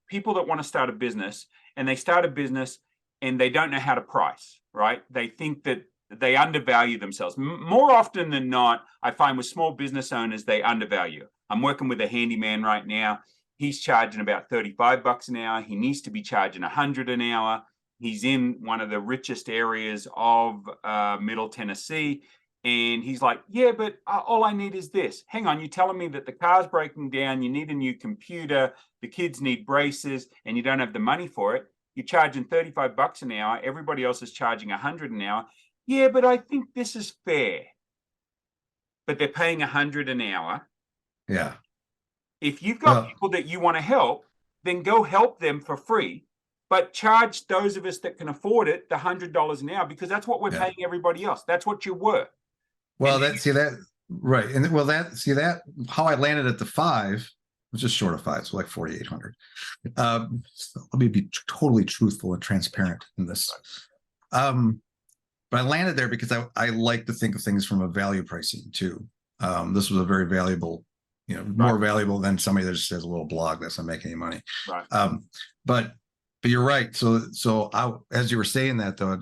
people that want to start a business, and they start a business and they don't know how to price, right? They think that they undervalue themselves. More often than not, I find with small business owners, they undervalue. I'm working with a handyman right now. He's charging about $35 an hour. He needs to be charging $100 an hour. He's in one of the richest areas of Middle Tennessee. And he's like, yeah, but all I need is this. Hang on, you're telling me that the car's breaking down, you need a new computer, the kids need braces, and you don't have the money for it. You're charging $35 an hour. Everybody else is charging $100 an hour. Yeah, but I think this is fair. But they're paying $100 an hour. Yeah. If you've got Well, people that you want to help, then go help them for free, but charge those of us that can afford it the $100 an hour, because that's what we're yeah. paying everybody else. That's what you're worth. Well, And that see that right, and well, that see that how I landed at the 5 was just short of 5, so like 4,800. So let me be totally truthful and transparent in this. But I landed there because I like to think of things from a value pricing too. This was a very valuable, more valuable than somebody that just has a little blog that's not making any money. Right. But you're right. So as you were saying that though,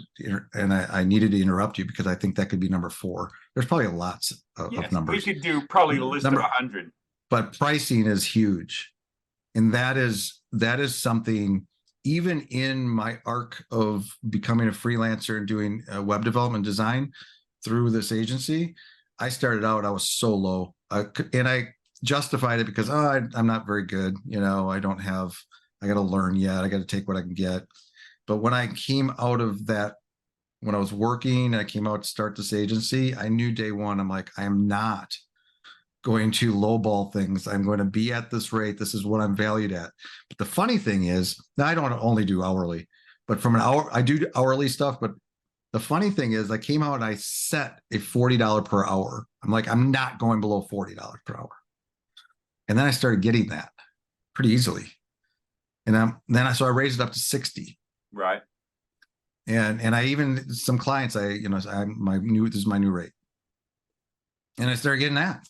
and I needed to interrupt you because I think that could be number 4. There's probably lots of numbers. We could do probably a list of 100. But pricing is huge, and that is something. Even in my arc of becoming a freelancer and doing web development design through this agency, I started out, I was so low, and I justified it because I'm not very good. I got to learn yet. I got to take what I can get. But when I came out of that, when I was working, I came out to start this agency, I knew day one, I'm like, I am not going to lowball things. I'm going to be at this rate. This is what I'm valued at. But the funny thing is, now I don't only do hourly, but from an hour, I do hourly stuff. But the funny thing is, I came out and I set a $40 per hour. I'm like, I'm not going below $40 per hour. And then I started getting that pretty easily. And so I raised it up to 60. Right. And I even, some clients, this is my new rate. And I started getting that.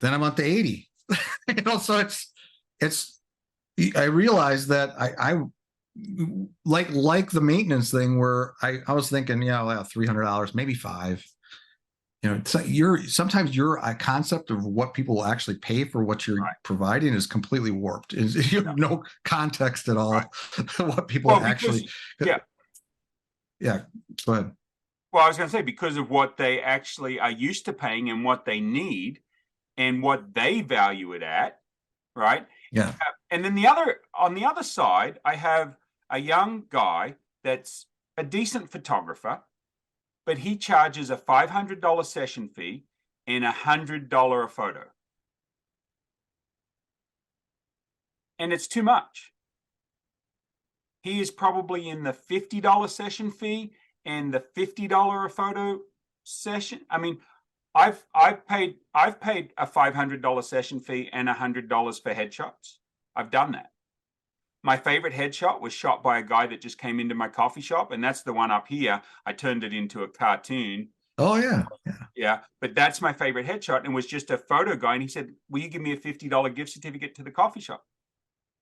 Then I'm up to 80. So it's I realized that I like the maintenance thing where I was thinking, $300, maybe $5. Sometimes your concept of what people will actually pay for what you're providing is completely warped. You have no context at all what people actually. Yeah. Go ahead. Well, I was going to say, because of what they actually are used to paying and what they need and what they value it at, right? Yeah. And then on the other side, I have a young guy that's a decent photographer, but he charges a $500 session fee and $100 a photo. And it's too much. He is probably in the $50 session fee and the $50 a photo session. I mean, I've paid a $500 session fee and $100 for headshots. I've done that. My favorite headshot was shot by a guy that just came into my coffee shop, and that's the one up here. I turned it into a cartoon. Oh yeah. Yeah. But that's my favorite headshot, and was just a photo guy. And he said, "Will you give me a $50 gift certificate to the coffee shop?"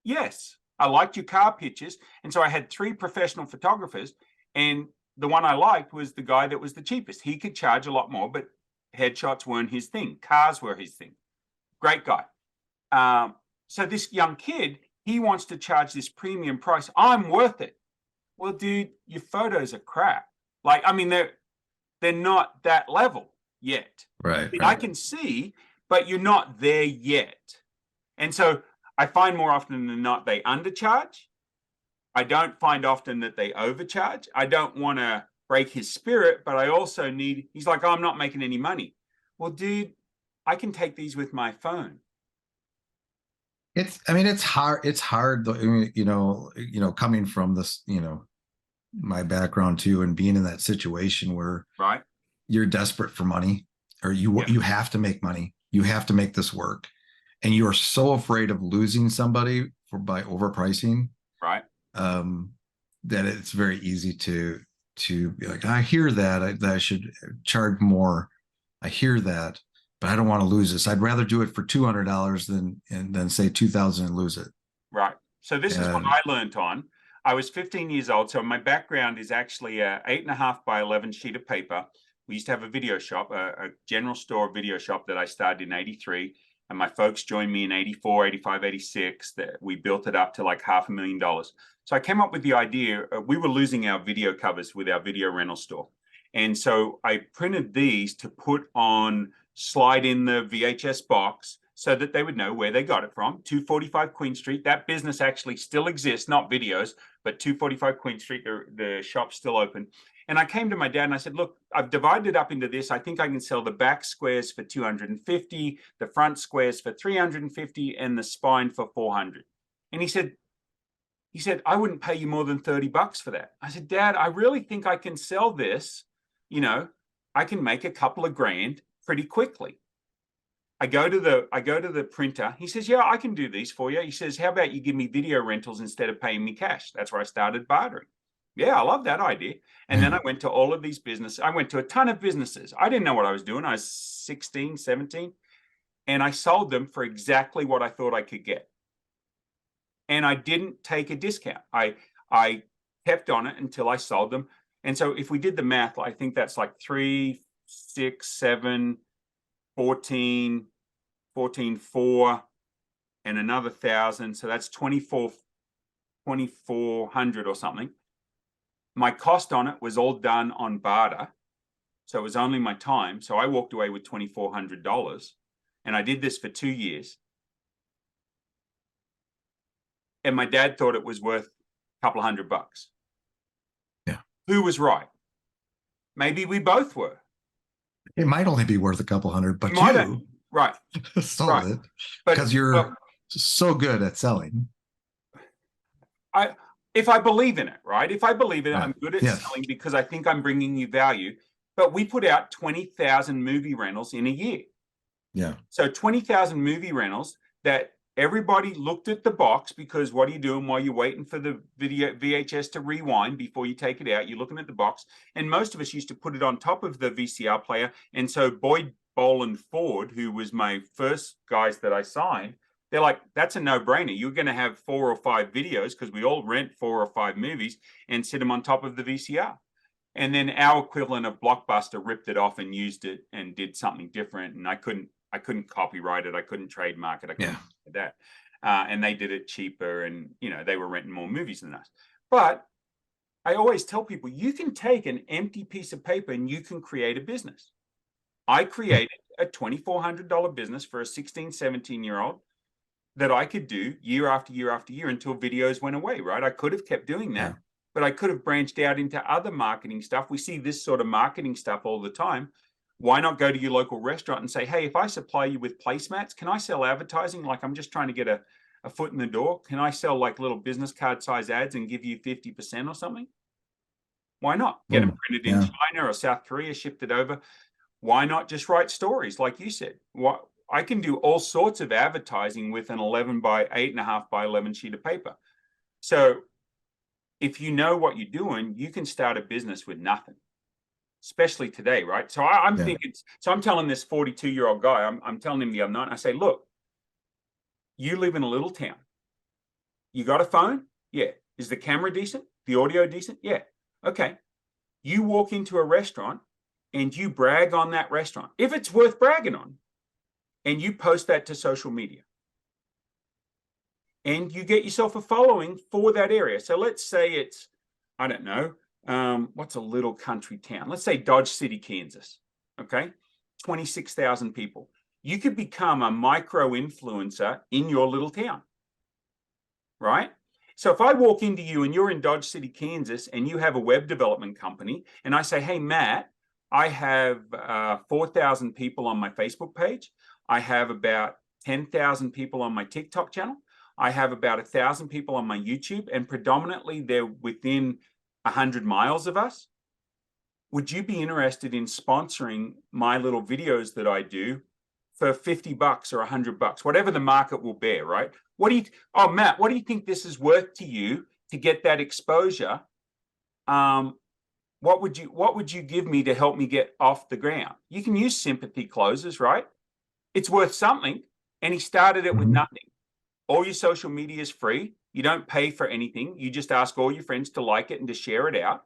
Yes. I liked your car pictures. And so I had 3 professional photographers, and the one I liked was the guy that was the cheapest. He could charge a lot more, but headshots weren't his thing. Cars were his thing. Great guy. So this young kid, he wants to charge this premium price. I'm worth it. Well, dude, your photos are crap. Like, I mean, they're not that level yet. Right. I can see, but you're not there yet. And so I find more often than not, they undercharge. I don't find often that they overcharge. I don't want to break his spirit, but I also he's like, I'm not making any money. Well, dude, I can take these with my phone. It's hard. It's hard, coming from this, my background too, and being in that situation where you're desperate for money, or you have to make money. You have to make this work. And you are so afraid of losing somebody by overpricing. Right. That it's very easy to be like, I hear that I should charge more. I hear that, but I don't want to lose this. I'd rather do it for $200 than say $2,000 and lose it. Right. So this is what I learned on. I was 15 years old. So my background is actually a 8.5 by 11 sheet of paper. We used to have a video shop, a general store video shop that I started in '83. And my folks joined me in 84, 85, 86. That we built it up to like $500,000. So I came up with the idea, we were losing our video covers with our video rental store. And so I printed these to put on, slide in the VHS box so that they would know where they got it from. 245 Queen Street. That business actually still exists, not videos, but 245 Queen Street, the shop's still open. And I came to my dad and I said, look, I've divided it up into this. I think I can sell the back squares for 250, the front squares for 350, and the spine for 400. And he said, I wouldn't pay you more than $30 for that. I said, Dad, I really think I can sell this. You know, I can make a couple of grand pretty quickly. I go to the printer. He says, yeah, I can do these for you. He says, how about you give me video rentals instead of paying me cash? That's where I started bartering. Yeah, I love that idea. And then I went to all of these businesses. I went to a ton of businesses. I didn't know what I was doing. I was 16, 17. And I sold them for exactly what I thought I could get. And I didn't take a discount. I kept on it until I sold them. And so if we did the math, I think that's like 3, 6, 7, 14, 4, and another 1,000. So that's 2,400 or something. My cost on it was all done on barter. So it was only my time. So I walked away with $2,400. And I did this for 2 years. And my dad thought it was worth a couple of $100. Yeah. Who was right? Maybe we both were. It might only be worth a couple hundred, but you right sold it because you're so good at selling. If I believe in it, right? If I believe in it, I'm good at selling because I think I'm bringing you value. But we put out 20,000 movie rentals in a year. Yeah. So 20,000 movie rentals that everybody looked at the box, because what are you doing while you're waiting for the video VHS to rewind before you take it out? You're looking at the box. And most of us used to put it on top of the VCR player. And so Boyd, Boland, Ford, who was my first guys that I signed, they're like, that's a no-brainer. You're going to have 4 or 5 videos, because we all rent 4 or 5 movies and sit them on top of the VCR. And then our equivalent of Blockbuster ripped it off and used it and did something different. And I couldn't copyright it. I couldn't trademark it. I couldn't do that. And they did it cheaper, and they were renting more movies than us. But I always tell people, you can take an empty piece of paper and you can create a business. I created a $2,400 business for a 16, 17-year-old that I could do year after year after year until videos went away, right? I could have kept doing that, but I could have branched out into other marketing stuff. We see this sort of marketing stuff all the time. Why not go to your local restaurant and say, hey, if I supply you with placemats, can I sell advertising? Like, I'm just trying to get a foot in the door. Can I sell like little business card size ads and give you 50% or something? Why not? Get them printed in China or South Korea, shipped it over. Why not just write stories like you said? I can do all sorts of advertising with an 11 by 8.5 by 11 sheet of paper. So if you know what you're doing, you can start a business with nothing, especially today, right? So I'm thinking, so I'm telling this 42-year-old guy, I'm telling him the other night, I say, look, you live in a little town. You got a phone? Yeah. Is the camera decent? The audio decent? Yeah. Okay. You walk into a restaurant and you brag on that restaurant, if it's worth bragging on, and you post that to social media. And you get yourself a following for that area. So let's say it's, I don't know, what's a little country town? Let's say Dodge City, Kansas. Okay. 26,000 people. You could become a micro influencer in your little town. Right? So if I walk into you and you're in Dodge City, Kansas, and you have a web development company, and I say, hey, Matt, I have 4,000 people on my Facebook page. I have about 10,000 people on my TikTok channel. I have about 1,000 people on my YouTube, and predominantly they're within 100 miles of us. Would you be interested in sponsoring my little videos that I do for $50 or $100, whatever the market will bear, right? Matt, what do you think this is worth to you to get that exposure? What would you give me to help me get off the ground? You can use sympathy closes, right? It's worth something. And he started it with nothing. All your social media is free. You don't pay for anything. You just ask all your friends to like it and to share it out.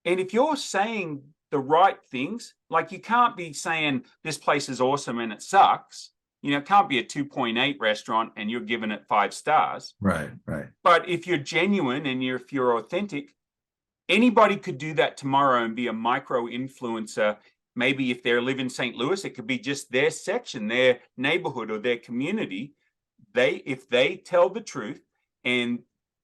And if you're saying the right things, like, you can't be saying this place is awesome and it sucks. it can't be a 2.8 restaurant and you're giving it 5 stars. Right. But if you're genuine and if you're authentic, anybody could do that tomorrow and be a micro influencer. Maybe if they live in St. Louis, it could be just their section, their neighborhood, or their community. If they tell the truth, and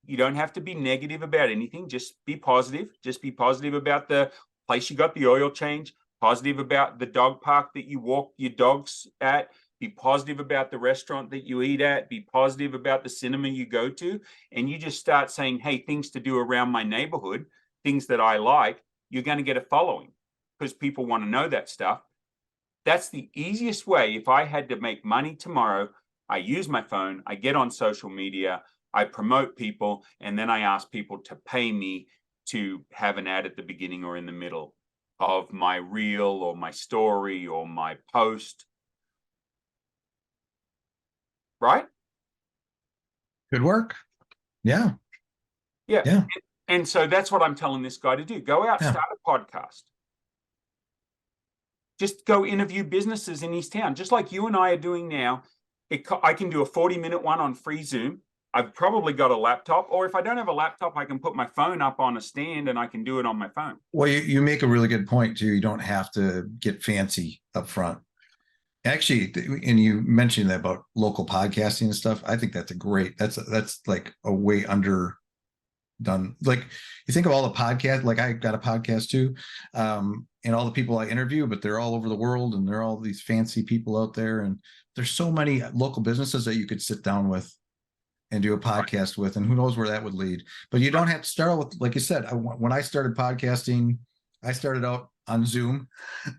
you don't have to be negative about anything, just be positive. Just be positive about the place you got the oil change, positive about the dog park that you walk your dogs at, be positive about the restaurant that you eat at, be positive about the cinema you go to, and you just start saying, hey, things to do around my neighborhood, things that I like, you're going to get a following because people want to know that stuff. That's the easiest way. If I had to make money tomorrow, I use my phone, I get on social media, I promote people, and then I ask people to pay me to have an ad at the beginning or in the middle of my reel or my story or my post. Right? Good work. Yeah. Yeah. And so that's what I'm telling this guy to do. Go out, start a podcast. Just go interview businesses in his town, just like you and I are doing now. I can do a 40-minute one on free Zoom. I've probably got a laptop, or if I don't have a laptop, I can put my phone up on a stand and I can do it on my phone. Well, you make a really good point too. You don't have to get fancy up front. Actually, and you mentioned that about local podcasting and stuff. I think that's that's like a way underdone. Like you think of all the podcasts, like I got a podcast too, and all the people I interview, but they're all over the world and they're all these fancy people out there. And there's so many local businesses that you could sit down with and do a podcast with, and who knows where that would lead. But you don't have to start with, like you said, when I started podcasting, I started out on Zoom.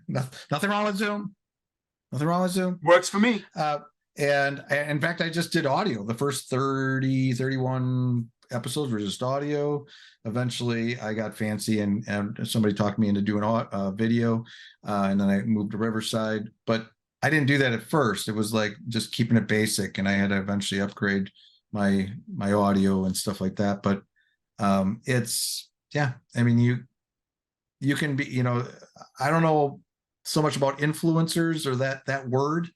Nothing wrong with Zoom. Nothing wrong with Zoom. Works for me. And in fact, I just did audio. The first 31 episodes were just audio. Eventually, I got fancy and somebody talked me into doing a video. And then I moved to Riverside. But I didn't do that at first. It was like just keeping it basic. And I had to eventually upgrade my audio and stuff like that. But it's, yeah, I mean, you can be, I don't know so much about influencers or that word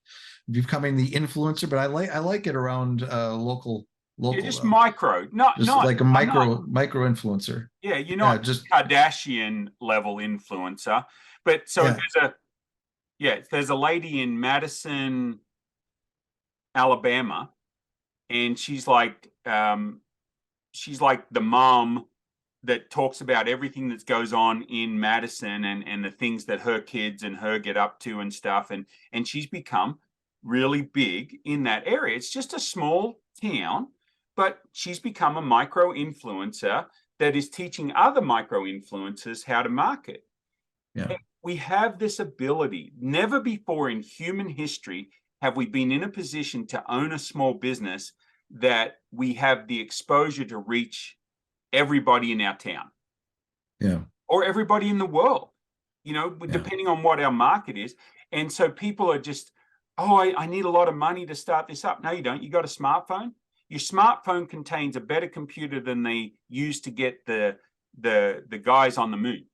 becoming the influencer, but I like it around local. Yeah, just micro, not like a micro influencer. Yeah, you're not just Kardashian level influencer, but so there's a lady in Madison, Alabama, and she's like the mom that talks about everything that goes on in Madison and the things that her kids and her get up to and stuff. And she's become really big in that area. It's just a small town, but she's become a micro influencer that is teaching other micro influencers how to market. Yeah. And we have this ability. Never before in human history have we been in a position to own a small business that we have the exposure to reach everybody in our town, or everybody in the world, depending on what our market is. And so people are just, I need a lot of money to start this up. No, you don't. You got a smartphone. Your smartphone contains a better computer than they used to get the guys on the moon,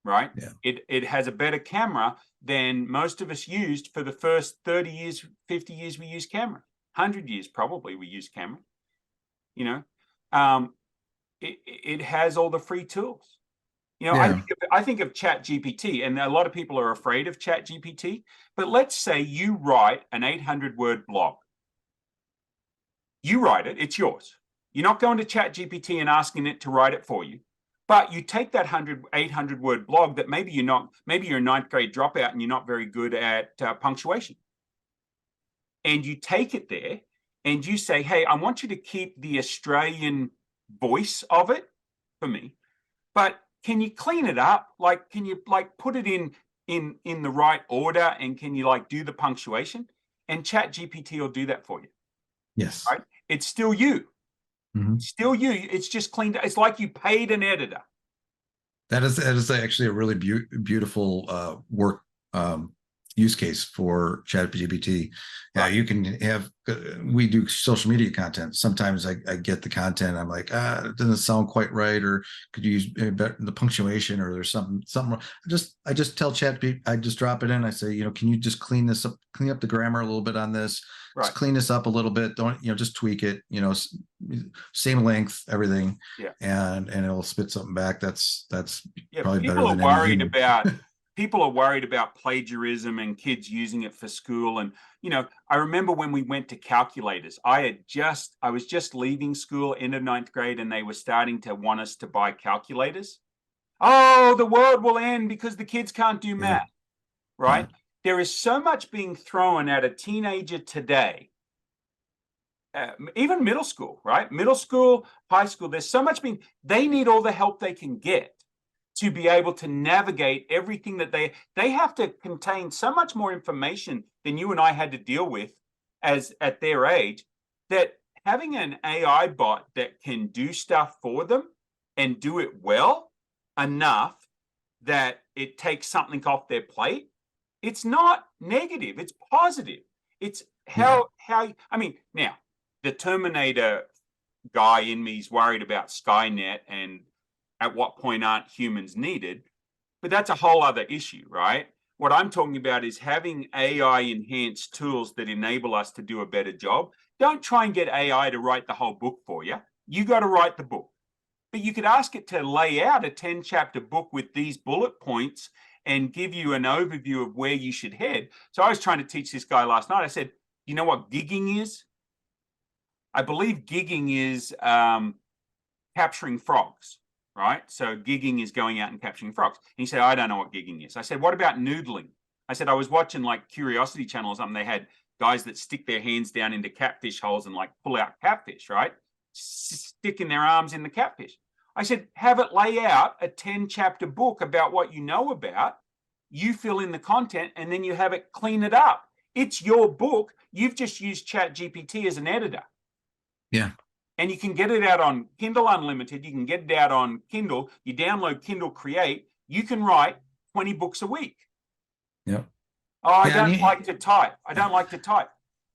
right? Yeah. It has a better camera than most of us used for the first 30 years, 50 years we used camera. 100 years probably we used camera. It has all the free tools. I think of Chat GPT, and a lot of people are afraid of Chat GPT, but let's say you write an 800-word blog. You write it, it's yours. You're not going to Chat GPT and asking it to write it for you, but you take that 800-word blog that maybe you're a ninth grade dropout and you're not very good at punctuation. And you take it there and you say, hey, I want you to keep the Australian voice of it for me, but can you clean it up? Like, can you put it in the right order, and can you do the punctuation? And Chat GPT will do that for you. Yes. Right? It's still you. Mm-hmm. Still you. It's just cleaned up. It's like you paid an editor. That is actually a really beautiful work use case for ChatGPT. Right. You can have, we do social media content. Sometimes I get the content, I'm like, it doesn't sound quite right, or could you use the punctuation, or there's something. I just tell ChatGPT, I just drop it in. I say, can you just clean up the grammar a little bit on this, Right. just clean this up a little bit. Don't, just tweak it, same length, everything. Yeah. And it'll spit something back. That's Yeah. probably better than any human. People are worried about plagiarism and kids using it for school. And, I remember when we went to calculators, I was just leaving school, end of ninth grade, and they were starting to want us to buy calculators. Oh, the world will end because the kids can't do math, right? Yeah. There is so much being thrown at a teenager today, even middle school, right? Middle school, high school, there's so much they need all the help they can get to be able to navigate everything that they have to contain so much more information than you and I had to deal with as at their age, that having an AI bot that can do stuff for them and do it well enough that it takes something off their plate, it's not negative, it's positive. It's how I mean, now the Terminator guy in me is worried about Skynet and at what point aren't humans needed, but that's a whole other issue, right? What I'm talking about is having AI enhanced tools that enable us to do a better job. Don't try and get AI to write the whole book for you. You got to write the book. But you could ask it to lay out a 10-chapter book with these bullet points and give you an overview of where you should head. So I was trying to teach this guy last night. I said, you know what gigging is? I believe gigging is capturing frogs, right? So gigging is going out and capturing frogs. And he said, I don't know what gigging is. I said, what about noodling? I said, I was watching like Curiosity Channel or something. They had guys that stick their hands down into catfish holes and like pull out catfish, right? Sticking their arms in the catfish. I said, have it lay out a 10-chapter book about what you know about. You fill in the content and then you have it clean it up. It's your book. You've just used ChatGPT as an editor. Yeah. And you can get it out on Kindle Unlimited. You can get it out on Kindle. You download Kindle Create. You can write 20 books a week. Yeah. Oh, I don't like to type. I don't like to type.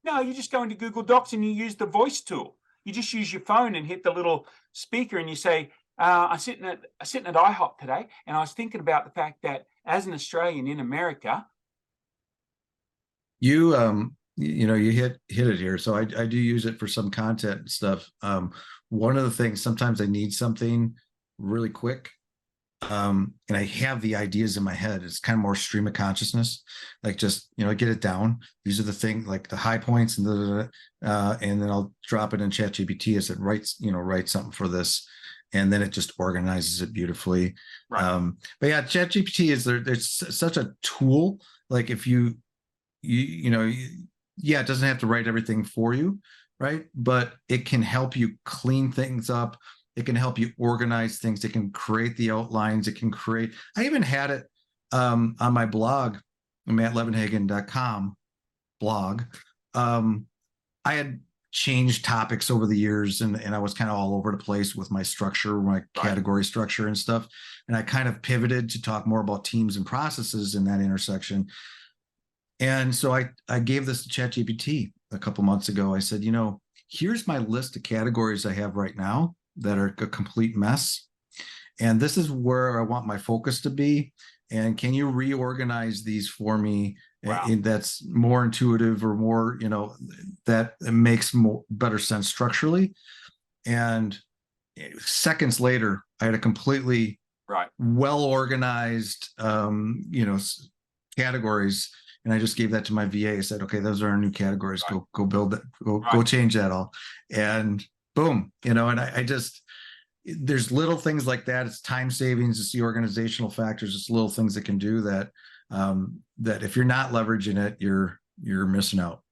No, you just go into Google Docs and you use the voice tool. You just use your phone and hit the little speaker and you say, I'm sitting at IHOP today, and I was thinking about the fact that as an Australian in America, you hit it here. So I do use it for some content and stuff. One of the things, sometimes I need something really quick, and I have the ideas in my head. It's kind of more stream of consciousness, like just get it down. These are the things, like the high points, and then I'll drop it in ChatGPT as it writes something for this, and then it just organizes it beautifully. right. But yeah, ChatGPT is there. It's such a tool. Like if you it doesn't have to write everything for you, right? But it can help you clean things up. It can help you organize things. It can create the outlines. It can create. I even had it on my blog, mattlevenhagen.com blog. I had changed topics over the years, and I was kind of all over the place with my structure, my category structure and stuff. And I kind of pivoted to talk more about teams and processes in that intersection. And so I gave this to ChatGPT a couple months ago. I said, here's my list of categories I have right now that are a complete mess. And this is where I want my focus to be. And can you reorganize these for me? Wow. That's more intuitive, or more, that makes better sense structurally. And seconds later, I had a completely well-organized, categories. And I just gave that to my VA. I said, okay, those are our new categories. Go build that. Go change that all. And boom, and I just, there's little things like that. It's time savings. It's the organizational factors. It's little things that can do that. That if you're not leveraging it, you're missing out.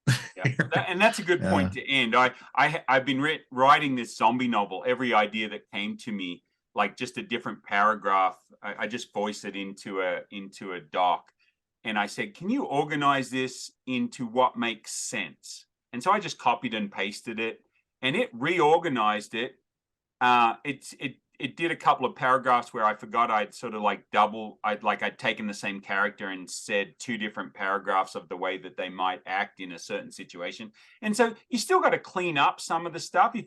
And that's a good point to end. I've been writing this zombie novel. Every idea that came to me, like just a different paragraph, I just voice it into a doc. And I said, can you organize this into what makes sense? And so I just copied and pasted it, and it reorganized it. It it did a couple of paragraphs where I forgot I'd sort of like I'd taken the same character and said two different paragraphs of the way that they might act in a certain situation. And so you still got to clean up some of the stuff. If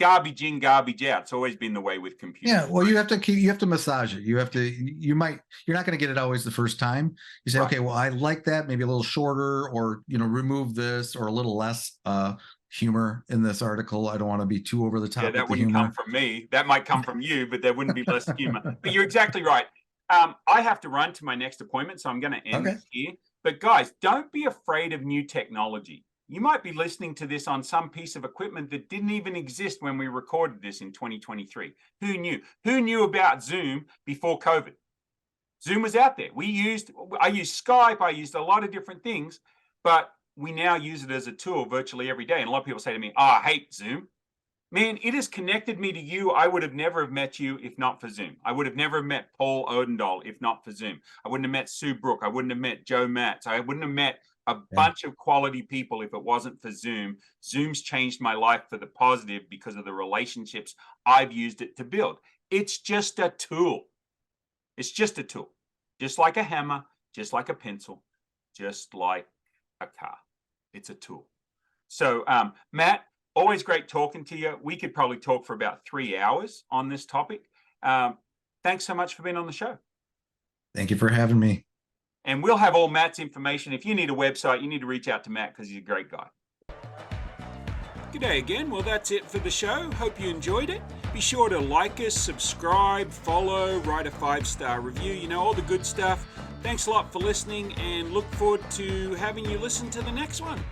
garbage in, garbage out. It's always been the way with computers. Yeah, well, you have to massage it. You're not going to get it always the first time. You say, okay, well, I like that, maybe a little shorter, or remove this, or a little less humor in this article. I don't want to be too over the top. Yeah, that wouldn't come from me. That might come from you, but there wouldn't be less humor. But you're exactly right. I have to run to my next appointment, so I'm going to end this here. But guys, don't be afraid of new technology. You might be listening to this on some piece of equipment that didn't even exist when we recorded this in 2023. Who knew? Who knew about Zoom before COVID? Zoom was out there. I used Skype. I used a lot of different things, but we now use it as a tool virtually every day. And a lot of people say to me, I hate Zoom. Man, it has connected me to you. I would have never have met you if not for Zoom. I would have never met Paul Odendahl if not for Zoom. I wouldn't have met Sue Brook. I wouldn't have met Joe Matz. I wouldn't have met a bunch of quality people if it wasn't for Zoom. Zoom's changed my life for the positive because of the relationships I've used it to build. It's just a tool. It's just a tool. Just like a hammer, just like a pencil, just like a car. It's a tool. So, Matt, always great talking to you. We could probably talk for about 3 hours on this topic. Thanks so much for being on the show. Thank you for having me. And we'll have all Matt's information. If you need a website, you need to reach out to Matt because he's a great guy. G'day again. Well, that's it for the show. Hope you enjoyed it. Be sure to like us, subscribe, follow, write a 5-star review. All the good stuff. Thanks a lot for listening, and look forward to having you listen to the next one.